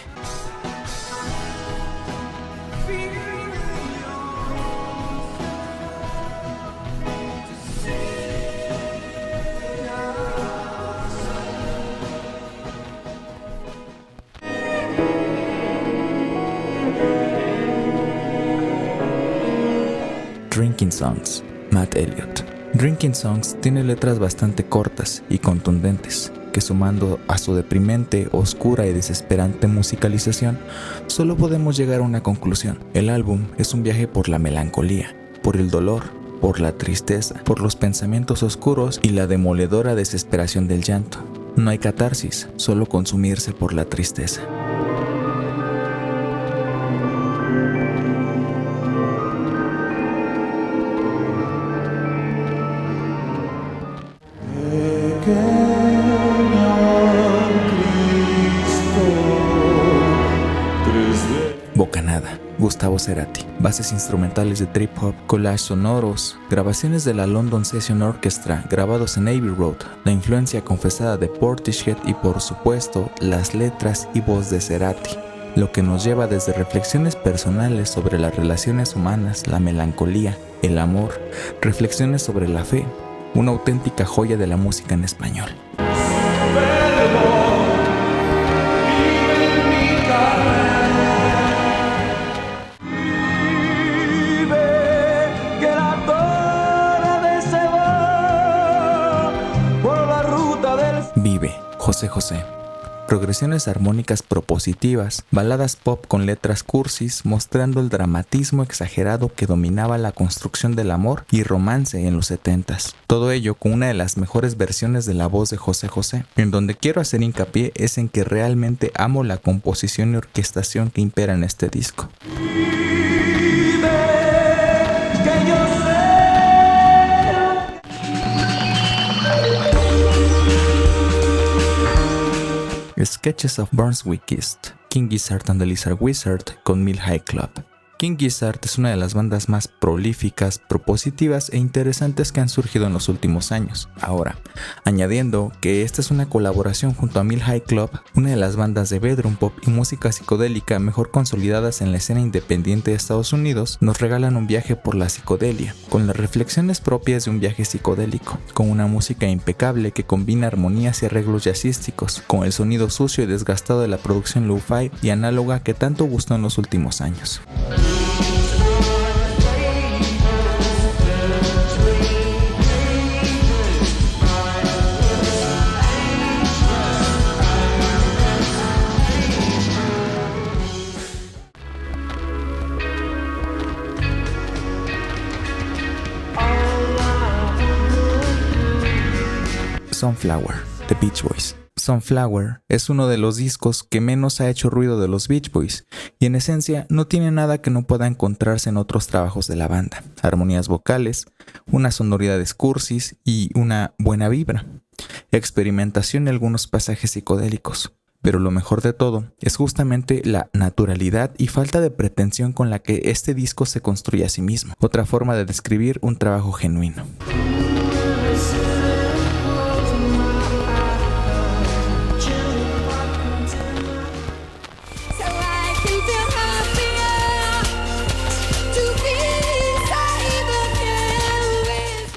Drinking Songs, Matt Elliott. Drinking Songs tiene letras bastante cortas y contundentes, que sumando a su deprimente, oscura y desesperante musicalización, solo podemos llegar a una conclusión. El álbum es un viaje por la melancolía, por el dolor, por la tristeza, por los pensamientos oscuros y la demoledora desesperación del llanto. No hay catarsis, solo consumirse por la tristeza. Bocanada, Gustavo Cerati. Bases instrumentales de trip hop, collages sonoros, grabaciones de la London Session Orchestra grabados en Abbey Road, la influencia confesada de Portishead y por supuesto las letras y voz de Cerati, lo que nos lleva desde reflexiones personales sobre las relaciones humanas, la melancolía, el amor, reflexiones sobre la fe, una auténtica joya de la música en español. Vive, José José. progresiones armónicas propositivas, baladas pop con letras cursis mostrando el dramatismo exagerado que dominaba la construcción del amor y romance en los 70s. Todo ello con una de las mejores versiones de la voz de José José. En donde quiero hacer hincapié es en que realmente amo la composición y orquestación que impera en este disco. Sketches of Burns We Kissed, King Gizzard and the Lizard Wizard con Mill High Club. King Gizzard es una de las bandas más prolíficas, propositivas e interesantes que han surgido en los últimos años. Ahora, añadiendo que esta es una colaboración junto a Mill High Club, una de las bandas de bedroom pop y música psicodélica mejor consolidadas en la escena independiente de Estados Unidos, nos regalan un viaje por la psicodelia, con las reflexiones propias de un viaje psicodélico, con una música impecable que combina armonías y arreglos jazzísticos, con el sonido sucio y desgastado de la producción lo-fi y análoga que tanto gustó en los últimos años. Sunflower, The Beach Boys. Sunflower es uno de los discos que menos ha hecho ruido de los Beach Boys y en esencia no tiene nada que no pueda encontrarse en otros trabajos de la banda. Armonías vocales, una sonoridad cursis y una buena vibra. Experimentación en algunos pasajes psicodélicos. Pero lo mejor de todo es justamente la naturalidad y falta de pretensión con la que este disco se construye a sí mismo. Otra forma de describir un trabajo genuino.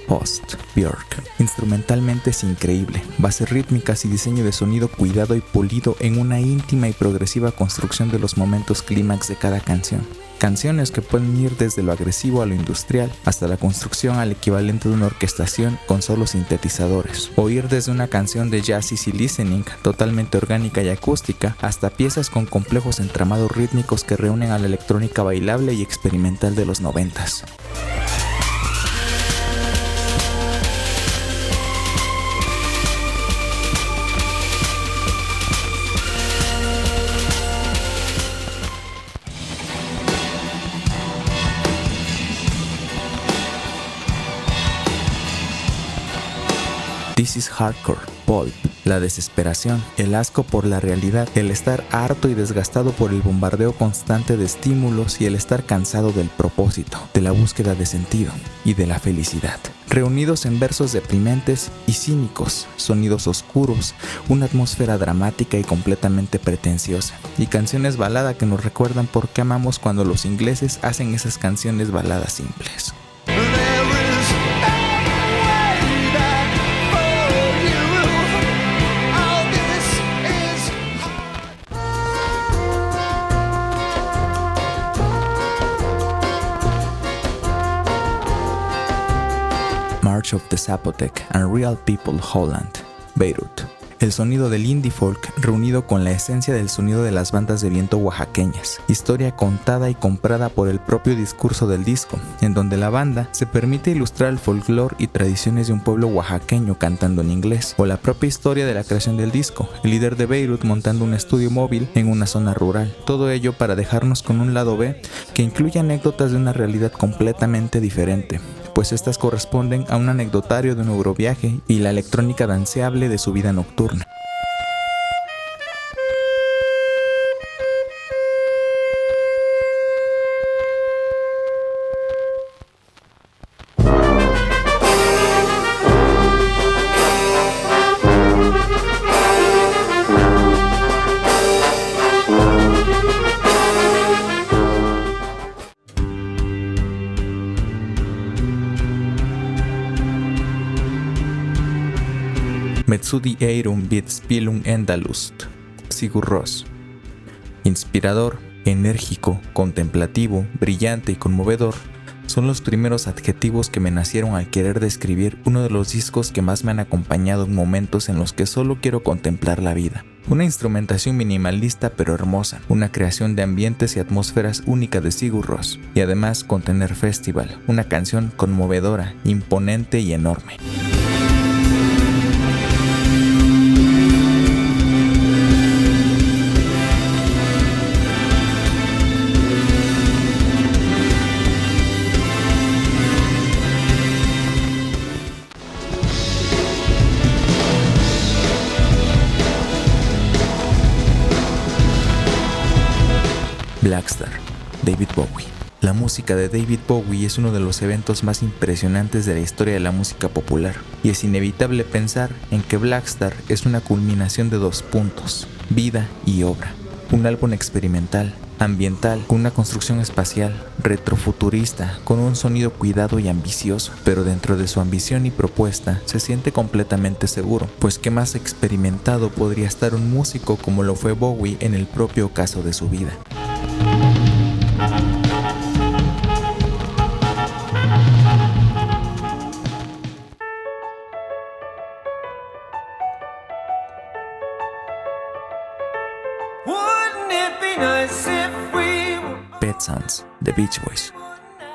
Post, Björk. Instrumentalmente es increíble, bases rítmicas y diseño de sonido cuidado y pulido en una íntima y progresiva construcción de los momentos clímax de cada canción. Canciones que pueden ir desde lo agresivo a lo industrial, hasta la construcción al equivalente de una orquestación con solo sintetizadores, o ir desde una canción de jazz easy listening, totalmente orgánica y acústica, hasta piezas con complejos entramados rítmicos que reúnen a la electrónica bailable y experimental de los 90s. This is hardcore, pulp, la desesperación, el asco por la realidad, el estar harto y desgastado por el bombardeo constante de estímulos y el estar cansado del propósito, de la búsqueda de sentido y de la felicidad. Reunidos en versos deprimentes y cínicos, sonidos oscuros, una atmósfera dramática y completamente pretenciosa, y canciones balada que nos recuerdan por qué amamos cuando los ingleses hacen esas canciones baladas simples. March of the Zapotec and Real People Holland, Beirut. El sonido del indie folk reunido con la esencia del sonido de las bandas de viento oaxaqueñas. Historia contada y comprada por el propio discurso del disco, en donde la banda se permite ilustrar el folclore y tradiciones de un pueblo oaxaqueño cantando en inglés, o la propia historia de la creación del disco, el líder de Beirut montando un estudio móvil en una zona rural. Todo ello para dejarnos con un lado B que incluye anécdotas de una realidad completamente diferente, pues estas corresponden a un anecdotario de un euroviaje y la electrónica danceable de su vida nocturna. Metsudi Eirum Bit Spielung Endalust, Sigur Rós. Inspirador, enérgico, contemplativo, brillante y conmovedor, son los primeros adjetivos que me nacieron al querer describir uno de los discos que más me han acompañado en momentos en los que solo quiero contemplar la vida. Una instrumentación minimalista pero hermosa, una creación de ambientes y atmósferas única de Sigur Rós, y además Container Festival, una canción conmovedora, imponente y enorme. Blackstar, David Bowie. La música de David Bowie es uno de los eventos más impresionantes de la historia de la música popular, y es inevitable pensar en que Blackstar es una culminación de dos puntos, vida y obra. Un álbum experimental, ambiental, con una construcción espacial, retrofuturista, con un sonido cuidado y ambicioso, pero dentro de su ambición y propuesta se siente completamente seguro, pues qué más experimentado podría estar un músico como lo fue Bowie en el propio caso de su vida. Pet Sounds, The Beach Boys.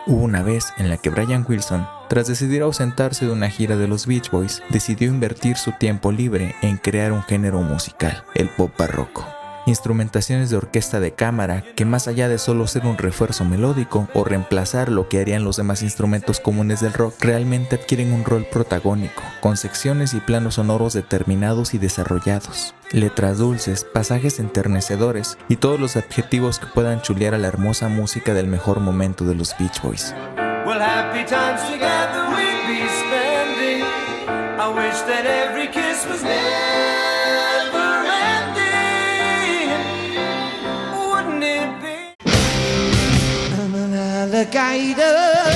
Hubo una vez en la que Brian Wilson, tras decidir ausentarse de una gira de los Beach Boys, decidió invertir su tiempo libre en crear un género musical, el pop barroco. Instrumentaciones de orquesta de cámara que, más allá de solo ser un refuerzo melódico o reemplazar lo que harían los demás instrumentos comunes del rock, realmente adquieren un rol protagónico, con secciones y planos sonoros determinados y desarrollados, letras dulces, pasajes enternecedores y todos los adjetivos que puedan chulear a la hermosa música del mejor momento de los Beach Boys. Well, happy times together we'd be spending. I wish that every kiss was never ending. Wouldn't it be? I'm an alligator.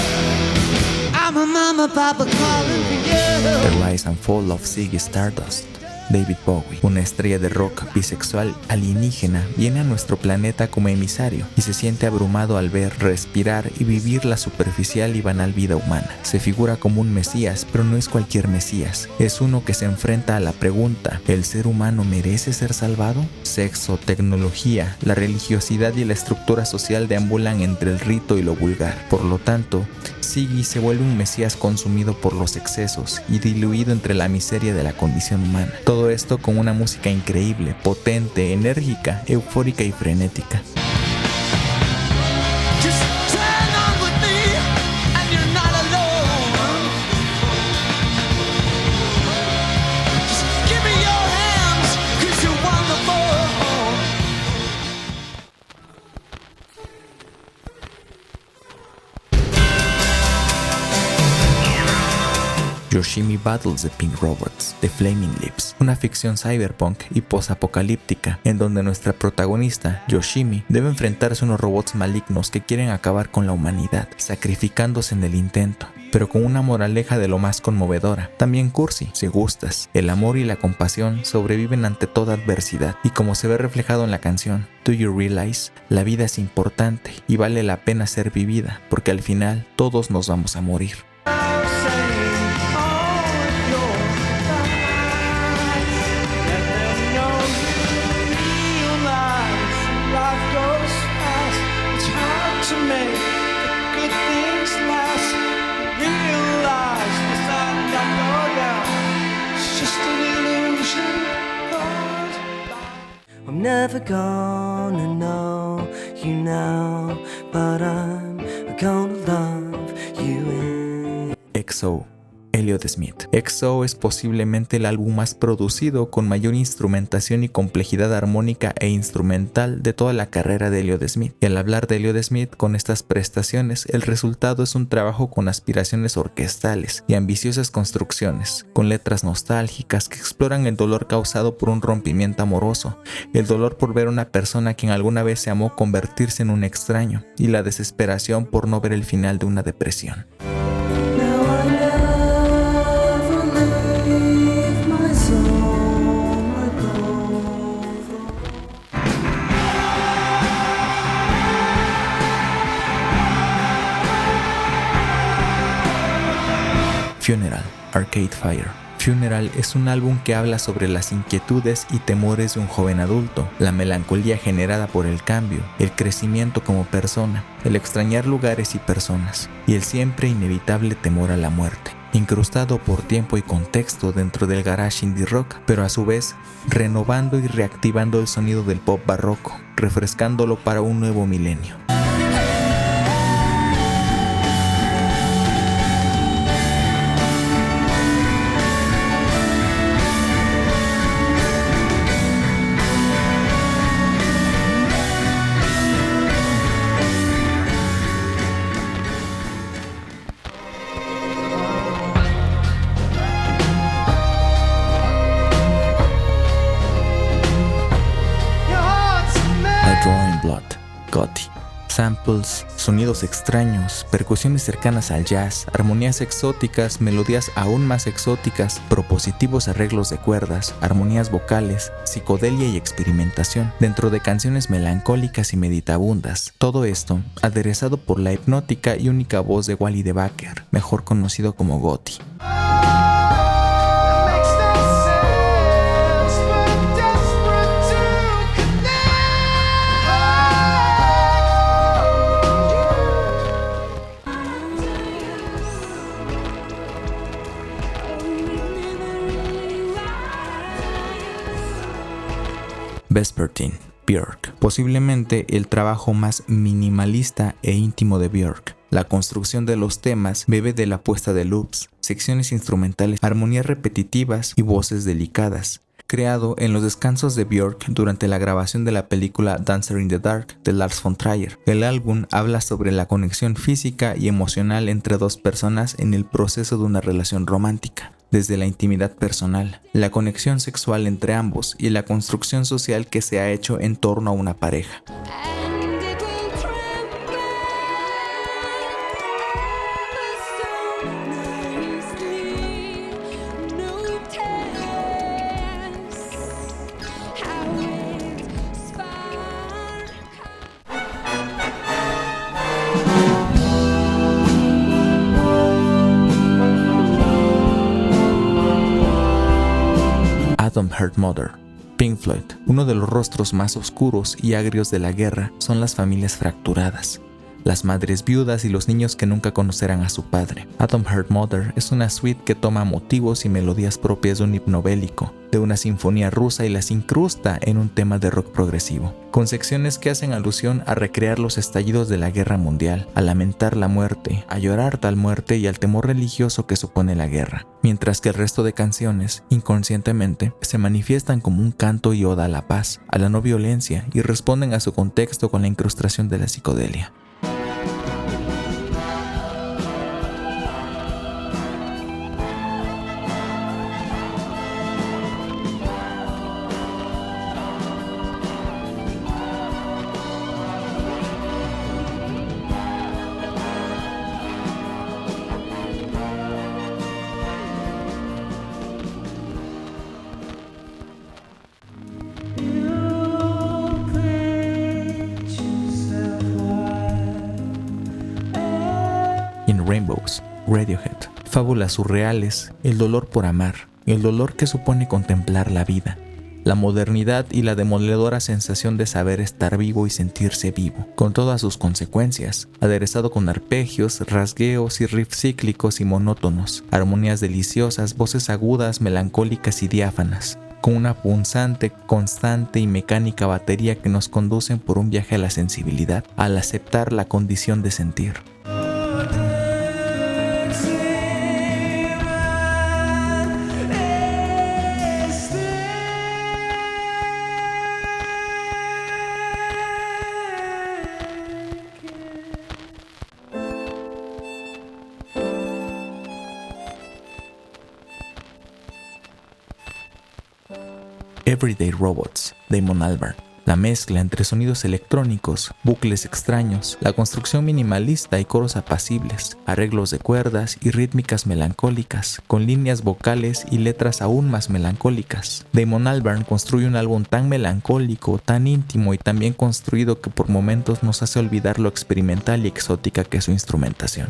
I'm a mama, papa calling for you. The Rise and Fall of Ziggy Stardust. David Bowie, una estrella de rock bisexual alienígena, viene a nuestro planeta como emisario y se siente abrumado al ver, respirar y vivir la superficial y banal vida humana. Se figura como un mesías, pero no es cualquier mesías. Es uno que se enfrenta a la pregunta: ¿el ser humano merece ser salvado? Sexo, tecnología, la religiosidad y la estructura social deambulan entre el rito y lo vulgar. Por lo tanto, Ziggy se vuelve un mesías consumido por los excesos y diluido entre la miseria de la condición humana. Todo esto con una música increíble, potente, enérgica, eufórica y frenética. Yoshimi Battles the Pink Robots, The Flaming Lips, una ficción cyberpunk y posapocalíptica en donde nuestra protagonista, Yoshimi, debe enfrentarse a unos robots malignos que quieren acabar con la humanidad, sacrificándose en el intento, pero con una moraleja de lo más conmovedora, también cursi, si gustas. El amor y la compasión sobreviven ante toda adversidad, y como se ve reflejado en la canción Do You Realize, la vida es importante y vale la pena ser vivida, porque al final todos nos vamos a morir. I'm never gonna know you now, but I'm gonna love you. XO, Elliott Smith. XO es posiblemente el álbum más producido, con mayor instrumentación y complejidad armónica e instrumental de toda la carrera de Elliott Smith. Y al hablar de Elliott Smith con estas prestaciones, el resultado es un trabajo con aspiraciones orquestales y ambiciosas construcciones, con letras nostálgicas que exploran el dolor causado por un rompimiento amoroso, el dolor por ver a una persona a quien alguna vez se amó convertirse en un extraño, y la desesperación por no ver el final de una depresión. Funeral, Arcade Fire. Funeral es un álbum que habla sobre las inquietudes y temores de un joven adulto, la melancolía generada por el cambio, el crecimiento como persona, el extrañar lugares y personas, y el siempre inevitable temor a la muerte, incrustado por tiempo y contexto dentro del garage indie rock, pero a su vez renovando y reactivando el sonido del pop barroco, refrescándolo para un nuevo milenio. Drawing Blood, Gotti. Samples, sonidos extraños, percusiones cercanas al jazz, armonías exóticas, melodías aún más exóticas, propositivos arreglos de cuerdas, armonías vocales, psicodelia y experimentación, dentro de canciones melancólicas y meditabundas. Todo esto aderezado por la hipnótica y única voz de Wally de Backer, mejor conocido como Gotti. Vespertine, Björk. Posiblemente el trabajo más minimalista e íntimo de Björk. La construcción de los temas bebe de la puesta de loops, secciones instrumentales, armonías repetitivas y voces delicadas. Creado en los descansos de Björk durante la grabación de la película Dancer in the Dark de Lars von Trier. El álbum habla sobre la conexión física y emocional entre dos personas en el proceso de una relación romántica. Desde la intimidad personal, la conexión sexual entre ambos y la construcción social que se ha hecho en torno a una pareja. Atom Heart Mother, Pink Floyd. Uno de los rostros más oscuros y agrios de la guerra son las familias fracturadas, las madres viudas y los niños que nunca conocerán a su padre. Atom Heart Mother es una suite que toma motivos y melodías propias de un himno bélico, de una sinfonía rusa y las incrusta en un tema de rock progresivo, con secciones que hacen alusión a recrear los estallidos de la guerra mundial, a lamentar la muerte, a llorar tal muerte y al temor religioso que supone la guerra, mientras que el resto de canciones, inconscientemente, se manifiestan como un canto y oda a la paz, a la no violencia y responden a su contexto con la incrustación de la psicodelia. In Rainbows, Radiohead. Fábulas surreales, el dolor por amar, el dolor que supone contemplar la vida, la modernidad y la demoledora sensación de saber estar vivo y sentirse vivo, con todas sus consecuencias, aderezado con arpegios, rasgueos y riffs cíclicos y monótonos, armonías deliciosas, voces agudas, melancólicas y diáfanas, con una punzante, constante y mecánica batería que nos conducen por un viaje a la sensibilidad, al aceptar la condición de sentir. Everyday Robots, Damon Albarn. La mezcla entre sonidos electrónicos, bucles extraños, la construcción minimalista y coros apacibles, arreglos de cuerdas y rítmicas melancólicas, con líneas vocales y letras aún más melancólicas. Damon Albarn construye un álbum tan melancólico, tan íntimo y tan bien construido que por momentos nos hace olvidar lo experimental y exótica que es su instrumentación.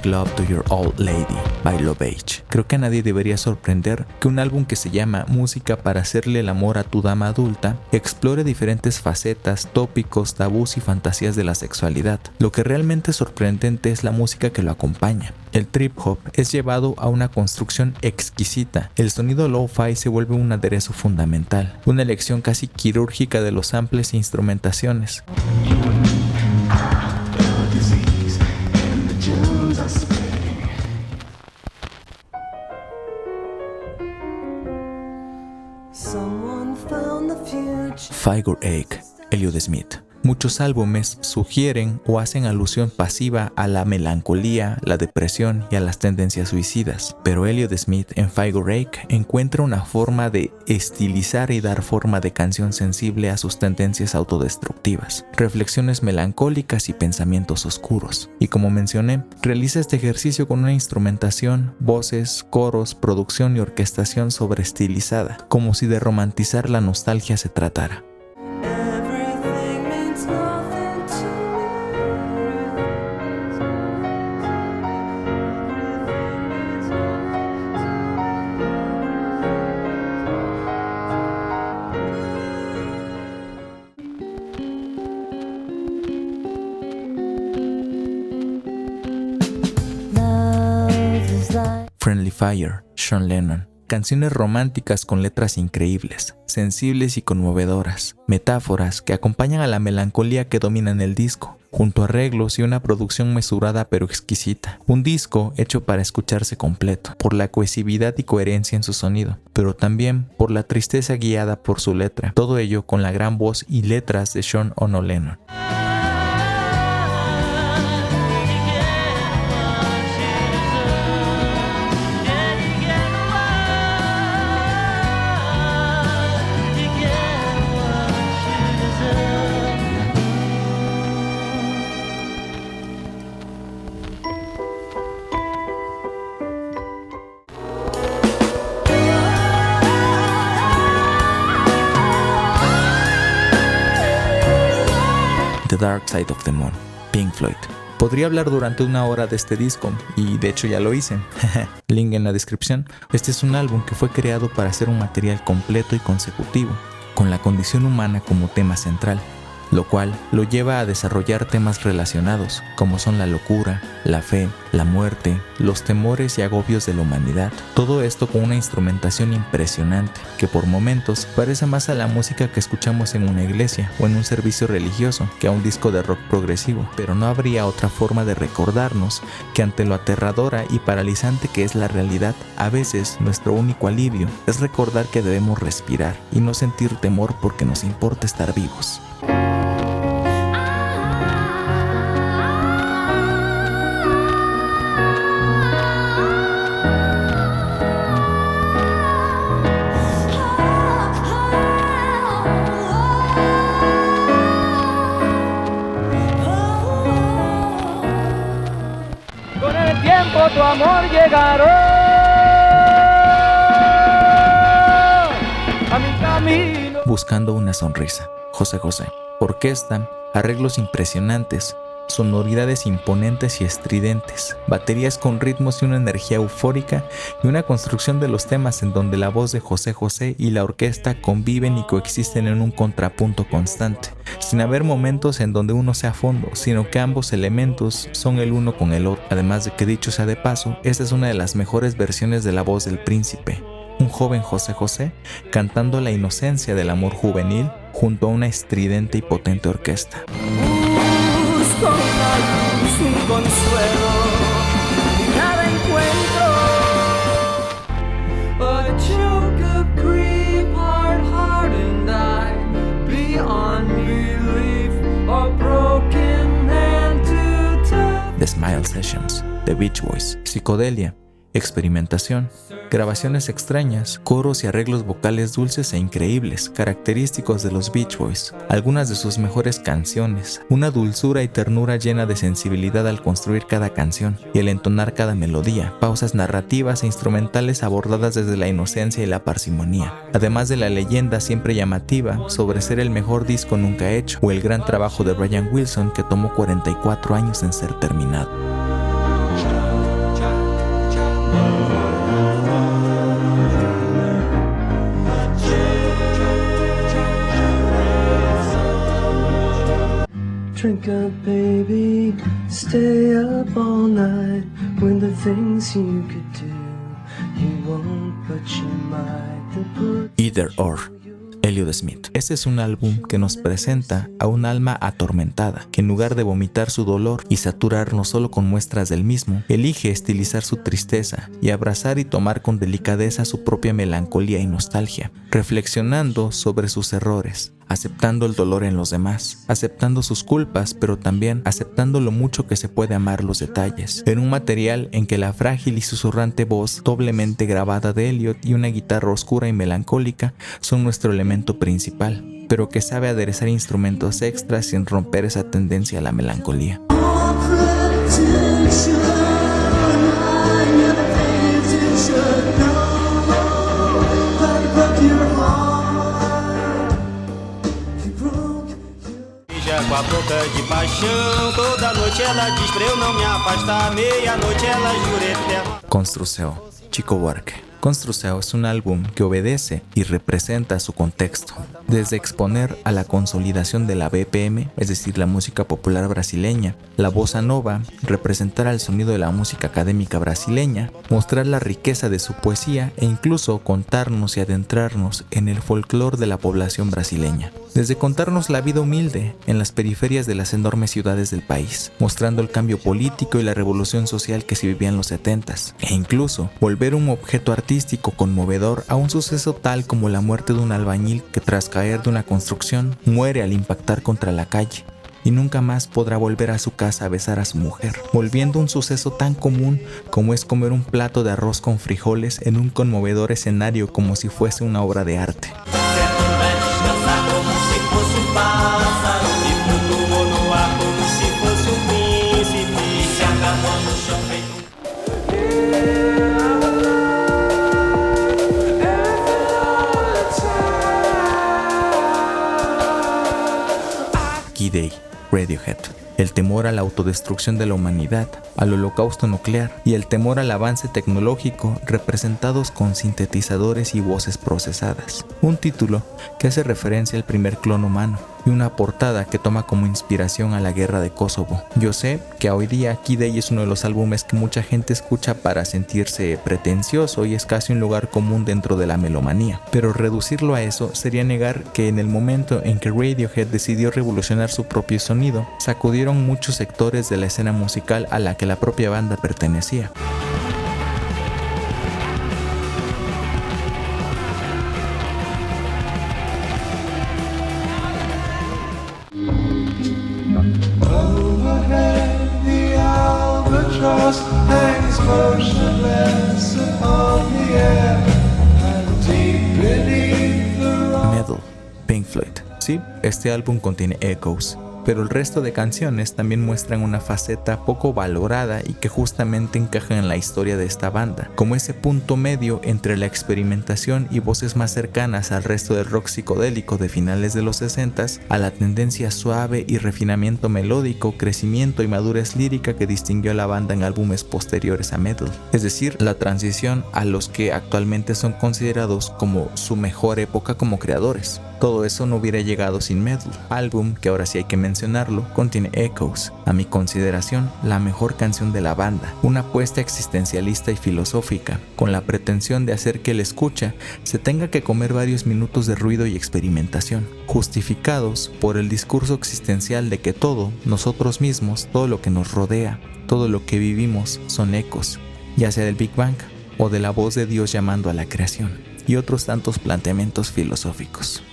Make Love to Your Old Lady by Lovage. Creo que a nadie debería sorprender que un álbum que se llama Música para hacerle el amor a tu dama adulta explore diferentes facetas, tópicos, tabús y fantasías de la sexualidad. Lo que realmente es sorprendente es la música que lo acompaña. El trip hop es llevado a una construcción exquisita. El sonido lo-fi se vuelve un aderezo fundamental, una elección casi quirúrgica de los samples e instrumentaciones. Figure 8, Elliott Smith. Muchos álbumes sugieren o hacen alusión pasiva a la melancolía, la depresión y a las tendencias suicidas, pero Elliott Smith en Figure 8 encuentra una forma de estilizar y dar forma de canción sensible a sus tendencias autodestructivas, reflexiones melancólicas y pensamientos oscuros. Y como mencioné, realiza este ejercicio con una instrumentación, voces, coros, producción y orquestación sobreestilizada, como si de romantizar la nostalgia se tratara. Friendly Fire, Sean Lennon. Canciones románticas con letras increíbles, sensibles y conmovedoras, metáforas que acompañan a la melancolía que domina en el disco, junto a arreglos y una producción mesurada pero exquisita. Un disco hecho para escucharse completo, por la cohesividad y coherencia en su sonido, pero también por la tristeza guiada por su letra, todo ello con la gran voz y letras de Sean Ono Lennon. The Dark Side of the Moon, Pink Floyd. Podría hablar durante una hora de este disco, y de hecho ya lo hice. Link en la descripción. Este es un álbum que fue creado para hacer un material completo y consecutivo, con la condición humana como tema central, lo cual lo lleva a desarrollar temas relacionados, como son la locura, la fe, la muerte, los temores y agobios de la humanidad. Todo esto con una instrumentación impresionante, que por momentos parece más a la música que escuchamos en una iglesia o en un servicio religioso que a un disco de rock progresivo. Pero no habría otra forma de recordarnos que ante lo aterradora y paralizante que es la realidad, a veces nuestro único alivio es recordar que debemos respirar y no sentir temor porque nos importa estar vivos. Tu amor llegaron a mi camino. Buscando una sonrisa, José José. Orquesta, arreglos impresionantes, sonoridades imponentes y estridentes, baterías con ritmos y una energía eufórica y una construcción de los temas en donde la voz de José José y la orquesta conviven y coexisten en un contrapunto constante, sin haber momentos en donde uno sea fondo, sino que ambos elementos son el uno con el otro. Además de que, dicho sea de paso, esta es una de las mejores versiones de la voz del príncipe, un joven José José cantando la inocencia del amor juvenil junto a una estridente y potente orquesta. Busco una luz, un consuelo, y nada encuentro. A choke of grief, hard-hardened eye, beyond belief, a broken hand to touch. The Smile Sessions, The Beach Boys. Psicodelia, experimentación, grabaciones extrañas, coros y arreglos vocales dulces e increíbles, característicos de los Beach Boys. Algunas de sus mejores canciones, una dulzura y ternura llena de sensibilidad al construir cada canción y el entonar cada melodía, pausas narrativas e instrumentales abordadas desde la inocencia y la parsimonía, además de la leyenda siempre llamativa sobre ser el mejor disco nunca hecho, o el gran trabajo de Brian Wilson que tomó 44 años en ser terminado. drink up, baby. Stay up all night. When the things you could do, you won't, but you might. Either or, Elliott Smith. Este es un álbum que nos presenta a un alma atormentada, que en lugar de vomitar su dolor y saturarnos solo con muestras del mismo, elige estilizar su tristeza y abrazar y tomar con delicadeza su propia melancolía y nostalgia, reflexionando sobre sus errores, aceptando el dolor en los demás, aceptando sus culpas, pero también aceptando lo mucho que se puede amar los detalles, en un material en que la frágil y susurrante voz doblemente grabada de Elliott y una guitarra oscura y melancólica son nuestro elemento principal, pero que sabe aderezar instrumentos extras sin romper esa tendencia a la melancolía. Com a boca de paixão, toda noite ela diz pra eu não me afastar, meia-noite ela jura eterna. Construceo, Chico Buarque. Construceo es un álbum que obedece y representa su contexto, desde exponer a la consolidación de la BPM, es decir, la música popular brasileña, la bossa nova, representar al sonido de la música académica brasileña, mostrar la riqueza de su poesía e incluso contarnos y adentrarnos en el folclore de la población brasileña. Desde contarnos la vida humilde en las periferias de las enormes ciudades del país, mostrando el cambio político y la revolución social que se vivía en los 70s, e incluso volver un objeto artístico conmovedor a un suceso tal como la muerte de un albañil que tras caer de una construcción muere al impactar contra la calle y nunca más podrá volver a su casa a besar a su mujer, volviendo un suceso tan común como es comer un plato de arroz con frijoles en un conmovedor escenario como si fuese una obra de arte. Key Day, Radiohead. El temor a la autodestrucción de la humanidad, al holocausto nuclear y el temor al avance tecnológico representados con sintetizadores y voces procesadas. Un título que hace referencia al primer clon humano y una portada que toma como inspiración a la guerra de Kosovo. Yo sé que hoy día Key Day es uno de los álbumes que mucha gente escucha para sentirse pretencioso y es casi un lugar común dentro de la melomanía, pero reducirlo a eso sería negar que en el momento en que Radiohead decidió revolucionar su propio sonido, sacudieron muchos sectores de la escena musical a la que la propia banda pertenecía. Metal, Pink Floyd. Sí, este álbum contiene Echoes, pero el resto de canciones también muestran una faceta poco valorada y que justamente encaja en la historia de esta banda, como ese punto medio entre la experimentación y voces más cercanas al resto del rock psicodélico de finales de los 60s, a la tendencia suave y refinamiento melódico, crecimiento y madurez lírica que distinguió a la banda en álbumes posteriores a Metal, es decir, la transición a los que actualmente son considerados como su mejor época como creadores. Todo eso no hubiera llegado sin Metal, álbum que ahora sí hay que mencionarlo, contiene Echoes, a mi consideración la mejor canción de la banda, una apuesta existencialista y filosófica, con la pretensión de hacer que el escucha se tenga que comer varios minutos de ruido y experimentación, justificados por el discurso existencial de que todo, nosotros mismos, todo lo que nos rodea, todo lo que vivimos son ecos, ya sea del Big Bang o de la voz de Dios llamando a la creación, y otros tantos planteamientos filosóficos.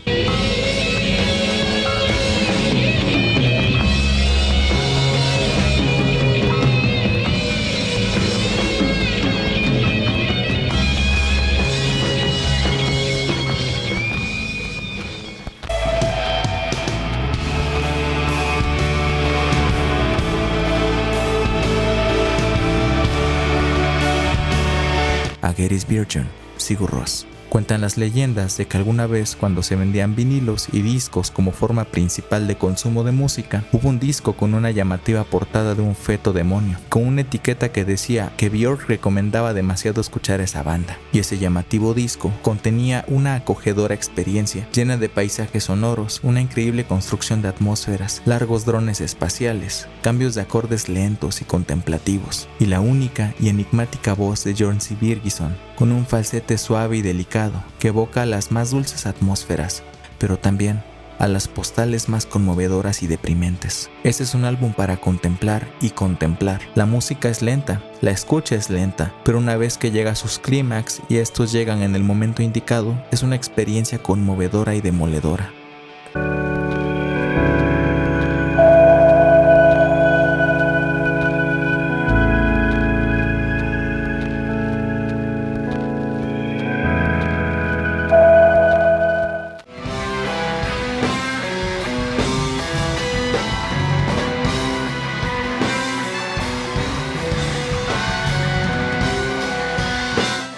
A Get Is Virgin, Sigur Rós. Cuentan las leyendas de que alguna vez, cuando se vendían vinilos y discos como forma principal de consumo de música, hubo un disco con una llamativa portada de un feto demonio, con una etiqueta que decía que Björk recomendaba demasiado escuchar esa banda, y ese llamativo disco contenía una acogedora experiencia llena de paisajes sonoros, una increíble construcción de atmósferas, largos drones espaciales, cambios de acordes lentos y contemplativos, y la única y enigmática voz de Jónsi Birgisson, con un falsete suave y delicado que evoca a las más dulces atmósferas, pero también a las postales más conmovedoras y deprimentes. Este es un álbum para contemplar y contemplar. La música es lenta, la escucha es lenta, pero una vez que llega a sus clímax y estos llegan en el momento indicado, es una experiencia conmovedora y demoledora.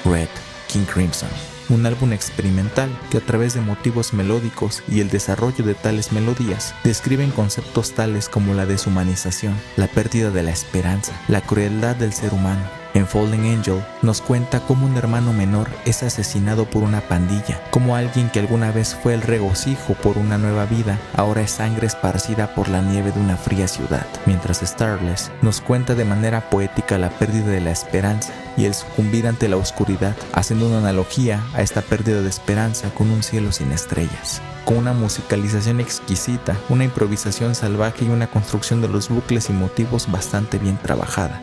Red, King Crimson, un álbum experimental que a través de motivos melódicos y el desarrollo de tales melodías describen conceptos tales como la deshumanización, la pérdida de la esperanza, la crueldad del ser humano. En Fallen Angel nos cuenta cómo un hermano menor es asesinado por una pandilla, cómo alguien que alguna vez fue el regocijo por una nueva vida, ahora es sangre esparcida por la nieve de una fría ciudad. Mientras Starless nos cuenta de manera poética la pérdida de la esperanza y el sucumbir ante la oscuridad, haciendo una analogía a esta pérdida de esperanza con un cielo sin estrellas. Con una musicalización exquisita, una improvisación salvaje y una construcción de los bucles y motivos bastante bien trabajada.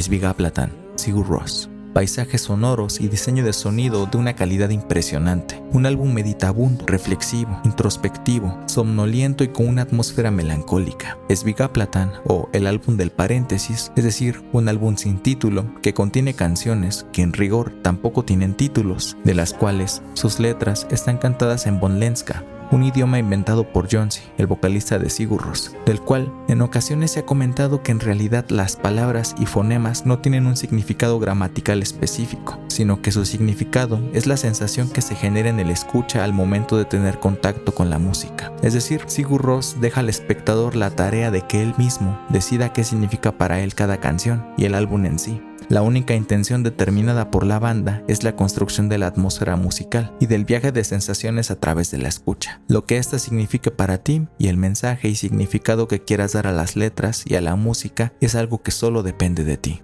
Svigaplatan, Sigur Rós. Paisajes sonoros y diseño de sonido de una calidad impresionante. Un álbum meditabundo, reflexivo, introspectivo, somnoliento y con una atmósfera melancólica. Svigaplatan, o el álbum del paréntesis, es decir, un álbum sin título que contiene canciones que en rigor tampoco tienen títulos, de las cuales sus letras están cantadas en bonlenska, un idioma inventado por Jónsi, el vocalista de Sigur Rós, del cual en ocasiones se ha comentado que en realidad las palabras y fonemas no tienen un significado gramatical específico, sino que su significado es la sensación que se genera en el escucha al momento de tener contacto con la música. Es decir, Sigur Rós deja al espectador la tarea de que él mismo decida qué significa para él cada canción y el álbum en sí. La única intención determinada por la banda es la construcción de la atmósfera musical y del viaje de sensaciones a través de la escucha. Lo que ésta signifique para ti y el mensaje y significado que quieras dar a las letras y a la música es algo que solo depende de ti.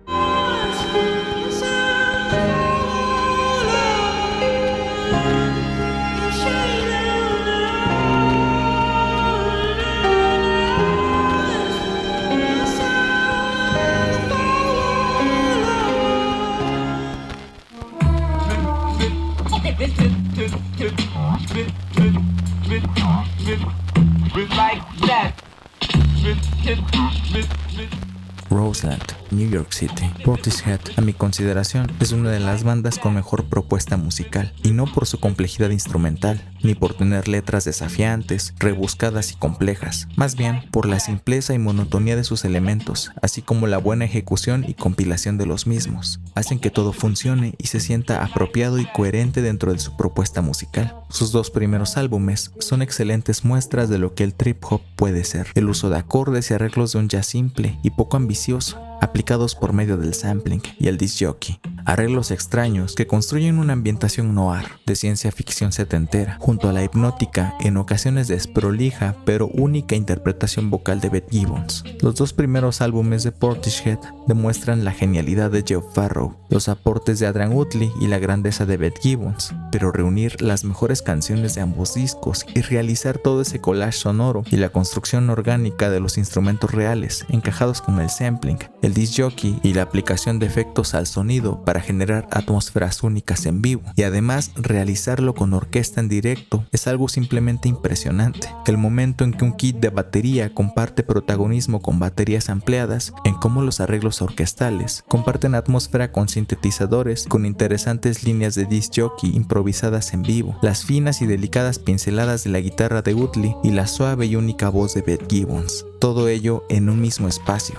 Roseland, New York City. Portishead, a mi consideración, es una de las bandas con mejor propuesta musical, y no por su complejidad instrumental, ni por tener letras desafiantes, rebuscadas y complejas, más bien por la simpleza y monotonía de sus elementos, así como la buena ejecución y compilación de los mismos, hacen que todo funcione y se sienta apropiado y coherente dentro de su propuesta musical. Sus dos primeros álbumes son excelentes muestras de lo que el trip hop puede ser, el uso de acordes y arreglos de un jazz simple y poco ambicioso, aplicados por medio del sampling y el disc jockey. Arreglos extraños que construyen una ambientación noir de ciencia ficción setentera, junto a la hipnótica, en ocasiones desprolija pero única interpretación vocal de Beth Gibbons. Los dos primeros álbumes de Portishead demuestran la genialidad de Geoff Farrow, los aportes de Adrian Utley y la grandeza de Beth Gibbons, pero reunir las mejores canciones de ambos discos y realizar todo ese collage sonoro y la construcción orgánica de los instrumentos reales, encajados con el sampling, el disc jockey y la aplicación de efectos al sonido para para generar atmósferas únicas en vivo, y además realizarlo con orquesta en directo es algo simplemente impresionante. El momento en que un kit de batería comparte protagonismo con baterías ampliadas, en cómo los arreglos orquestales comparten atmósfera con sintetizadores, con interesantes líneas de disc jockey improvisadas en vivo, las finas y delicadas pinceladas de la guitarra de Utley y la suave y única voz de Beth Gibbons, todo ello en un mismo espacio.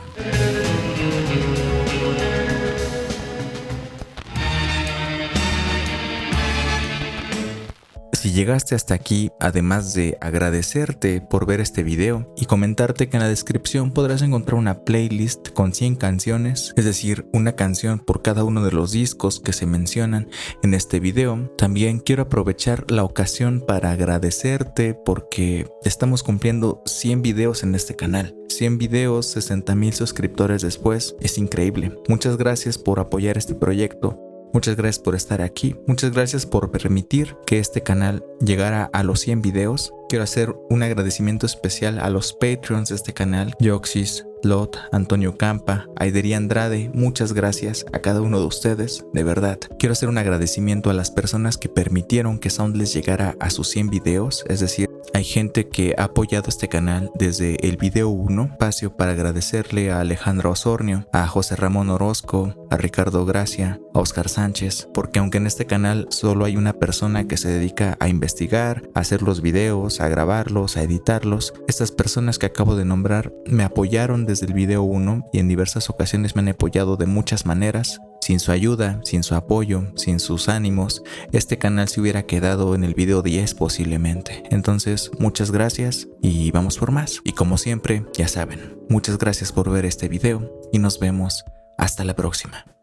Si llegaste hasta aquí, además de agradecerte por ver este video y comentarte que en la descripción podrás encontrar una playlist con 100 canciones, es decir, una canción por cada uno de los discos que se mencionan en este video, también quiero aprovechar la ocasión para agradecerte porque estamos cumpliendo 100 videos en este canal. 100 videos, 60,000 suscriptores después, es increíble. Muchas gracias por apoyar este proyecto. Muchas gracias por estar aquí, muchas gracias por permitir que este canal llegara a los 100 videos. Quiero hacer un agradecimiento especial a los Patreons de este canal, Yoxis, Lot, Antonio Campa, Aideri Andrade. Muchas gracias a cada uno de ustedes, de verdad. Quiero hacer un agradecimiento a las personas que permitieron que Soundless llegara a sus 100 videos, es decir, hay gente que ha apoyado este canal desde el video 1, espacio para agradecerle a Alejandro Osornio, a José Ramón Orozco, a Ricardo Gracia, a Oscar Sánchez, porque aunque en este canal solo hay una persona que se dedica a investigar, a hacer los videos, a grabarlos, a editarlos, estas personas que acabo de nombrar me apoyaron desde el video 1 y en diversas ocasiones me han apoyado de muchas maneras. Sin su ayuda, sin su apoyo, sin sus ánimos, este canal se hubiera quedado en el video 10 posiblemente. Entonces, muchas gracias y vamos por más. Y como siempre, ya saben, muchas gracias por ver este video y nos vemos hasta la próxima.